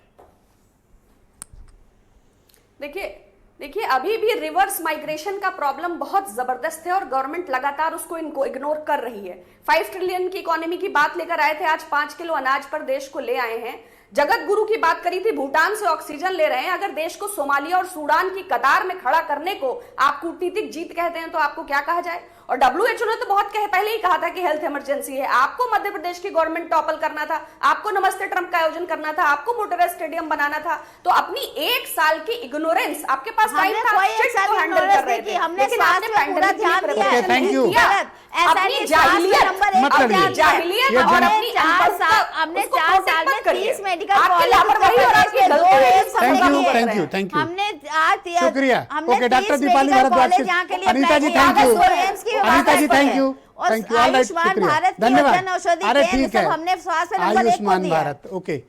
[SPEAKER 8] देखिए अभी भी रिवर्स माइग्रेशन का प्रॉब्लम बहुत जबरदस्त है और गवर्नमेंट लगातार उसको इनको इग्नोर कर रही है। 5 ट्रिलियन की इकोनॉमी की बात लेकर आए थे, आज 5 किलो अनाज पर देश को ले आए हैं। जगत गुरु की बात करी थी, भूटान से ऑक्सीजन ले रहे हैं। अगर देश को सोमालिया और सूडान की कतार में खड़ा करने को आप कूटनीतिक जीत कहते हैं तो आपको क्या कहा जाए। और WHO ने तो बहुत पहले ही कहा था कि हेल्थ इमरजेंसी है। आपको मध्य प्रदेश की गवर्नमेंट टॉपल करना था, आपको नमस्ते ट्रंप का आयोजन करना था, आपको मोटेरा स्टेडियम बनाना था। तो अपनी 1 साल की इग्नोरेंस, आपके पास टाइम था, शिट को हैंडल कर रहे थे,
[SPEAKER 7] हमने
[SPEAKER 8] लेकिन आपने
[SPEAKER 7] स्वास्थ्य पे पूरा
[SPEAKER 8] पैंडेमिक
[SPEAKER 7] ध्यान
[SPEAKER 8] में
[SPEAKER 7] दिया है।
[SPEAKER 1] Okay, thank you.
[SPEAKER 8] अपनी जाहिलियत,
[SPEAKER 1] मत करिए।
[SPEAKER 8] अपनी जाहिलियत
[SPEAKER 1] ये
[SPEAKER 8] और
[SPEAKER 1] जन-
[SPEAKER 8] अपनी
[SPEAKER 7] हमने
[SPEAKER 8] उसको
[SPEAKER 7] 4
[SPEAKER 8] protect
[SPEAKER 7] साल
[SPEAKER 8] मत
[SPEAKER 7] में
[SPEAKER 8] करिए।
[SPEAKER 7] 30 मेडिकल
[SPEAKER 8] आपकी
[SPEAKER 7] कॉलेज
[SPEAKER 8] लापरवाही और आपकी
[SPEAKER 7] के 2
[SPEAKER 8] गलती है।
[SPEAKER 7] waves
[SPEAKER 1] थैंक
[SPEAKER 7] हमने
[SPEAKER 1] यू,
[SPEAKER 7] किए।
[SPEAKER 1] Thank you, thank you.
[SPEAKER 7] हमने आज
[SPEAKER 1] शुक्रिया।
[SPEAKER 7] हमने
[SPEAKER 1] okay, doctor
[SPEAKER 7] 30
[SPEAKER 1] Deepali
[SPEAKER 7] medical
[SPEAKER 1] Bhardwaj
[SPEAKER 7] college यहाँ के लिए
[SPEAKER 1] अनीता जी,
[SPEAKER 7] apply किया।
[SPEAKER 1] Thank you.
[SPEAKER 7] अगर 2 एम्स की व्यवस्था
[SPEAKER 1] अनीता जी,
[SPEAKER 7] करें।
[SPEAKER 1] थैंक यू,
[SPEAKER 7] और
[SPEAKER 1] thank you, all right,
[SPEAKER 7] Ayushman
[SPEAKER 1] शुक्रिया,
[SPEAKER 7] भारत की
[SPEAKER 1] धन्यवाद।
[SPEAKER 7] जन औषधि
[SPEAKER 1] अरे
[SPEAKER 7] केंद्र
[SPEAKER 1] ठीक है,
[SPEAKER 7] सब हमने स्वास्थ्य नंबर 1 को
[SPEAKER 1] आयुष्मान
[SPEAKER 7] दिया।
[SPEAKER 1] भारत। ओके,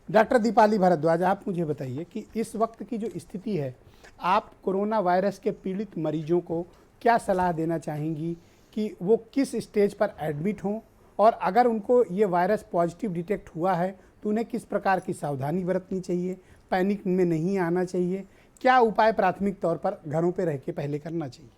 [SPEAKER 1] डॉक्टर दीपाली भारद्वाज, आप मुझे बताइए कि इस वक्त की जो स्थिति है, आप कोरोना वायरस के पीड़ित मरीजों को क्या सलाह देना चाहेंगी कि वो किस स्टेज पर एडमिट हों, और अगर उनको ये वायरस पॉजिटिव डिटेक्ट हुआ है तो उन्हें किस प्रकार की सावधानी बरतनी चाहिए, पैनिक में नहीं आना चाहिए, क्या उपाय प्राथमिक तौर पर घरों पे रह के पहले करना चाहिए?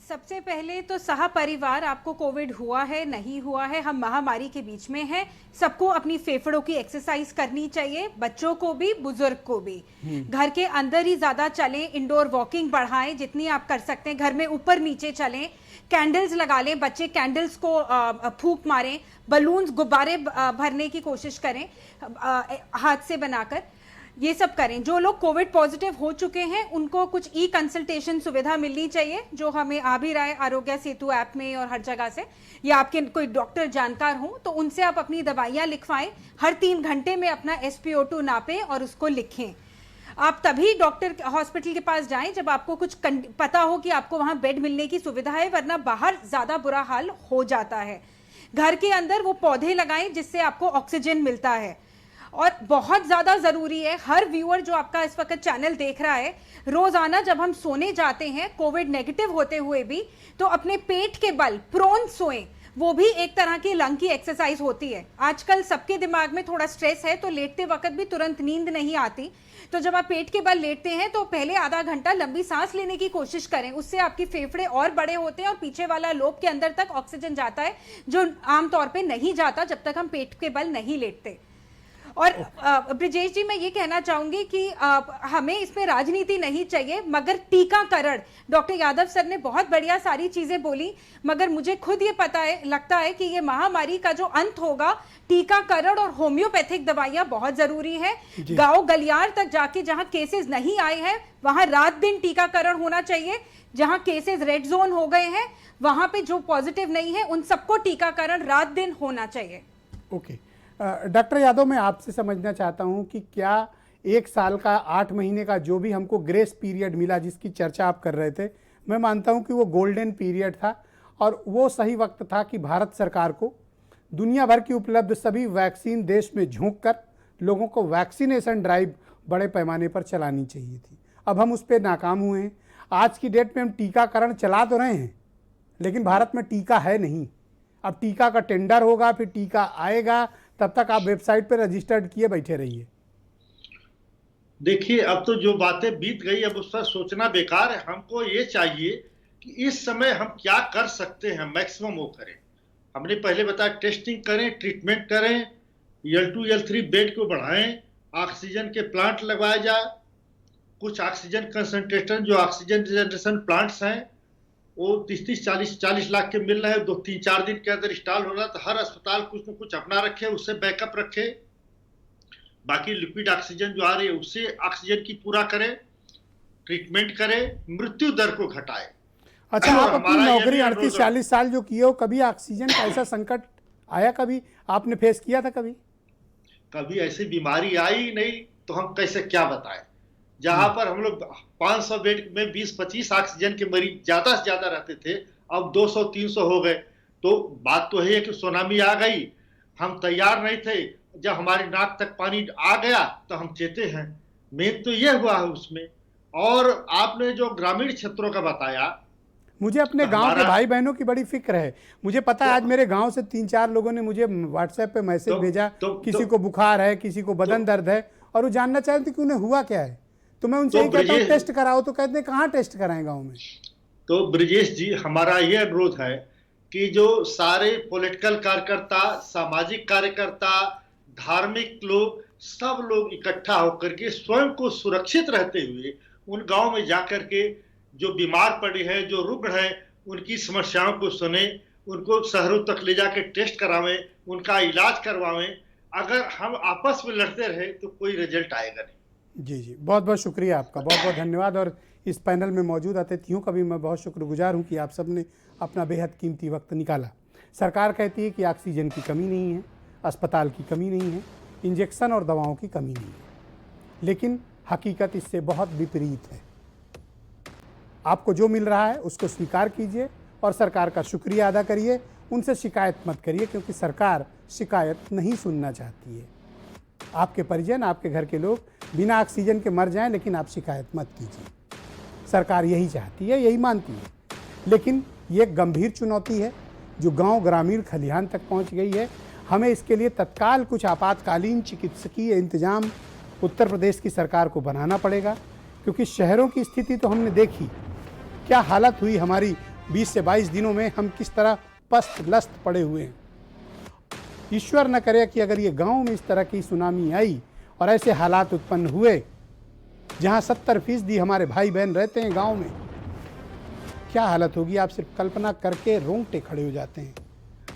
[SPEAKER 9] सबसे पहले तो सह परिवार, आपको कोविड हुआ है नहीं हुआ है, हम महामारी के बीच में हैं, सबको अपनी फेफड़ों की एक्सरसाइज करनी चाहिए, बच्चों को भी, बुजुर्ग को भी। घर के अंदर ही ज्यादा चलें, इंडोर वॉकिंग बढ़ाएं जितनी आप कर सकते हैं, घर में ऊपर नीचे चलें, कैंडल्स लगा लें, बच्चे कैंडल्स को फूंक मारें, बलून्स, गुब्बारे भरने की कोशिश करें हाथ से बनाकर, ये सब करें। जो लोग कोविड पॉजिटिव हो चुके हैं उनको कुछ ई कंसल्टेशन सुविधा मिलनी चाहिए, जो हमें आ भी रहा है आरोग्य सेतु ऐप में और हर जगह से, या आपके कोई डॉक्टर जानकार हो तो उनसे आप अपनी दवाइयाँ लिखवाएं, हर 3 घंटे में अपना SpO2 नापें और उसको लिखें। आप तभी डॉक्टर हॉस्पिटल के पास जाएं जब आपको कुछ पता हो कि आपको वहां बेड मिलने की सुविधा है, वरना बाहर ज्यादा बुरा हाल हो जाता है। घर के अंदर वो पौधे लगाएं जिससे आपको ऑक्सीजन मिलता है। और बहुत ज्यादा जरूरी है, हर व्यूअर जो आपका इस वक्त चैनल देख रहा है, रोजाना जब हम सोने जाते हैं कोविड नेगेटिव होते हुए भी, तो अपने पेट के बल प्रोन सोएं, वो भी एक तरह की लंग की एक्सरसाइज होती है। आजकल सबके दिमाग में थोड़ा स्ट्रेस है तो लेटते वक्त भी तुरंत नींद नहीं आती, तो जब आप पेट के बल लेटते हैं तो पहले आधा घंटा लंबी सांस लेने की कोशिश करें, उससे आपके फेफड़े और बड़े होते हैं और पीछे वाला लोब के अंदर तक ऑक्सीजन जाता है, जो आमतौर पे नहीं जाता जब तक हम पेट के बल नहीं लेटते। और ब्रिजेश जी, मैं ये कहना चाहूंगी कि हमें इसमें राजनीति नहीं चाहिए, मगर टीकाकरण, डॉक्टर यादव सर ने बहुत बढ़िया सारी चीजें बोली, मगर मुझे खुद ये पता है, लगता है कि ये महामारी का जो अंत होगा, टीकाकरण और होम्योपैथिक दवाइयां बहुत जरूरी है। गांव गलियार तक जाके जहां केसेस नहीं आए हैं वहां रात दिन टीकाकरण होना चाहिए। जहां केसेस रेड जोन हो गए हैं वहां पे जो पॉजिटिव नहीं है उन सबको टीकाकरण रात दिन होना चाहिए।
[SPEAKER 1] ओके, डॉक्टर यादव, मैं आपसे समझना चाहता हूं कि क्या 1 साल का 8 महीने का जो भी हमको ग्रेस पीरियड मिला जिसकी चर्चा आप कर रहे थे, मैं मानता हूं कि वो गोल्डन पीरियड था और वो सही वक्त था कि भारत सरकार को दुनिया भर की उपलब्ध सभी वैक्सीन देश में झोंक कर लोगों को वैक्सीनेशन ड्राइव बड़े पैमाने पर चलानी चाहिए थी। अब हम उस पर नाकाम हुए हैं। आज की डेट में हम टीकाकरण चला तो रहे हैं, लेकिन भारत में टीका है नहीं। अब टीका का टेंडर होगा, फिर टीका आएगा, तब तक आप वेबसाइट पर रजिस्टर्ड किए बैठे रहिए।
[SPEAKER 10] देखिए, अब तो जो बातें बीत गई, अब उस पर सोचना बेकार है। हमको ये चाहिए कि इस समय हम क्या कर सकते हैं, मैक्सिमम वो करें। हमने पहले बताया, टेस्टिंग करें, ट्रीटमेंट करें, L2 L3 बेड को बढ़ाएं, ऑक्सीजन के प्लांट लगवाए जाए, कुछ ऑक्सीजन कंसंट्रेटर जो ऑक्सीजन जनरेशन प्लांट्स हैं वो 30-40 लाख के मिल रहे हैं, 2-3-4 दिन के अंदर इंस्टॉल होना, तो हर अस्पताल कुछ न कुछ अपना रखे, उससे बैकअप रखे। बाकी लिक्विड ऑक्सीजन जो आ रही है उससे ऑक्सीजन की पूरा करे, ट्रीटमेंट करे, मृत्यु दर को घटाए।
[SPEAKER 1] अच्छा, आप अपनी
[SPEAKER 10] हमारा ये
[SPEAKER 1] नौकरी
[SPEAKER 10] भी
[SPEAKER 1] 38-40 साल जो किए हो, कभी ऑक्सीजन का ऐसा संकट आया, कभी आपने फेस किया था?
[SPEAKER 10] कभी ऐसी बीमारी आई नहीं, तो हम कैसे क्या बताएं। जहां पर हम लोग 500 बेड में 20-25 ऑक्सीजन के मरीज ज्यादा से ज्यादा रहते थे, अब 200-300 हो गए। तो बात तो है कि सुनामी आ गई, हम तैयार नहीं थे, जब हमारी नाक तक पानी आ गया तो हम चेते हैं। मेन तो ये हुआ है उसमें। और आपने जो ग्रामीण क्षेत्रों का बताया,
[SPEAKER 1] मुझे अपने
[SPEAKER 10] तो
[SPEAKER 1] गांव के भाई बहनों की बड़ी फिक्र है। मुझे पता है आज मेरे गांव से 3-4 लोगों ने मुझे व्हाट्सएप पे मैसेज भेजा, किसी को बुखार है, किसी को बदन दर्द है, और वो जानना चाहते थे कि उन्हें हुआ क्या है। तो मैं उनसे यही कहता हूँ टेस्ट कराओ, तो कहते हैं कहाँ टेस्ट कराएं गाँव में।
[SPEAKER 10] तो ब्रजेश जी, हमारा ये अनुरोध है कि जो सारे पॉलिटिकल कार्यकर्ता, सामाजिक कार्यकर्ता, धार्मिक लोग, सब लोग इकट्ठा होकर के स्वयं को सुरक्षित रहते हुए उन गांव में जाकर के जो बीमार पड़े हैं, जो रुग्ण हैं, उनकी समस्याओं को सुने, उनको शहरों तक ले जाकर टेस्ट करावें, उनका इलाज करवावें। अगर हम आपस में लड़ते रहे तो कोई रिजल्ट आएगा नहीं।
[SPEAKER 1] जी जी, बहुत बहुत शुक्रिया आपका, बहुत बहुत धन्यवाद। और इस पैनल में मौजूद अतिथियों का भी मैं बहुत शुक्रगुजार हूँ कि आप सब ने अपना बेहद कीमती वक्त निकाला। सरकार कहती है कि ऑक्सीजन की कमी नहीं है, अस्पताल की कमी नहीं है, इंजेक्शन और दवाओं की कमी नहीं है, लेकिन हकीकत इससे बहुत विपरीत है। आपको जो मिल रहा है उसको स्वीकार कीजिए और सरकार का शुक्रिया अदा करिए, उनसे शिकायत मत करिए, क्योंकि सरकार शिकायत नहीं सुनना चाहती है। आपके परिजन, आपके घर के लोग बिना ऑक्सीजन के मर जाएं, लेकिन आप शिकायत मत कीजिए। सरकार यही चाहती है, यही मानती है। लेकिन ये एक गंभीर चुनौती है जो गांव ग्रामीण खलिहान तक पहुंच गई है। हमें इसके लिए तत्काल कुछ आपातकालीन चिकित्सकीय इंतजाम उत्तर प्रदेश की सरकार को बनाना पड़ेगा, क्योंकि शहरों की स्थिति तो हमने देखी, क्या हालत हुई हमारी 20 से 22 दिनों में, हम किस तरह पस्त लस्त पड़े हुए हैं। ईश्वर न करे कि अगर ये गांव में इस तरह की सुनामी आई और ऐसे हालात उत्पन्न हुए जहां 70% हमारे भाई बहन रहते हैं गांव में, क्या हालत होगी। आप सिर्फ कल्पना करके रोंगटे खड़े हो जाते हैं।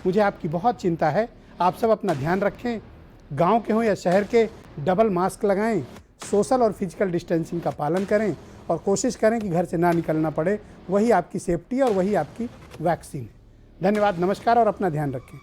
[SPEAKER 1] मुझे आपकी बहुत चिंता है। आप सब अपना ध्यान रखें, गांव के हों या शहर के, डबल मास्क लगाएं, सोशल और फिजिकल डिस्टेंसिंग का पालन करें और कोशिश करें कि घर से ना निकलना पड़े। वही आपकी सेफ्टी और वही आपकी वैक्सीन है। धन्यवाद, नमस्कार और अपना ध्यान रखें।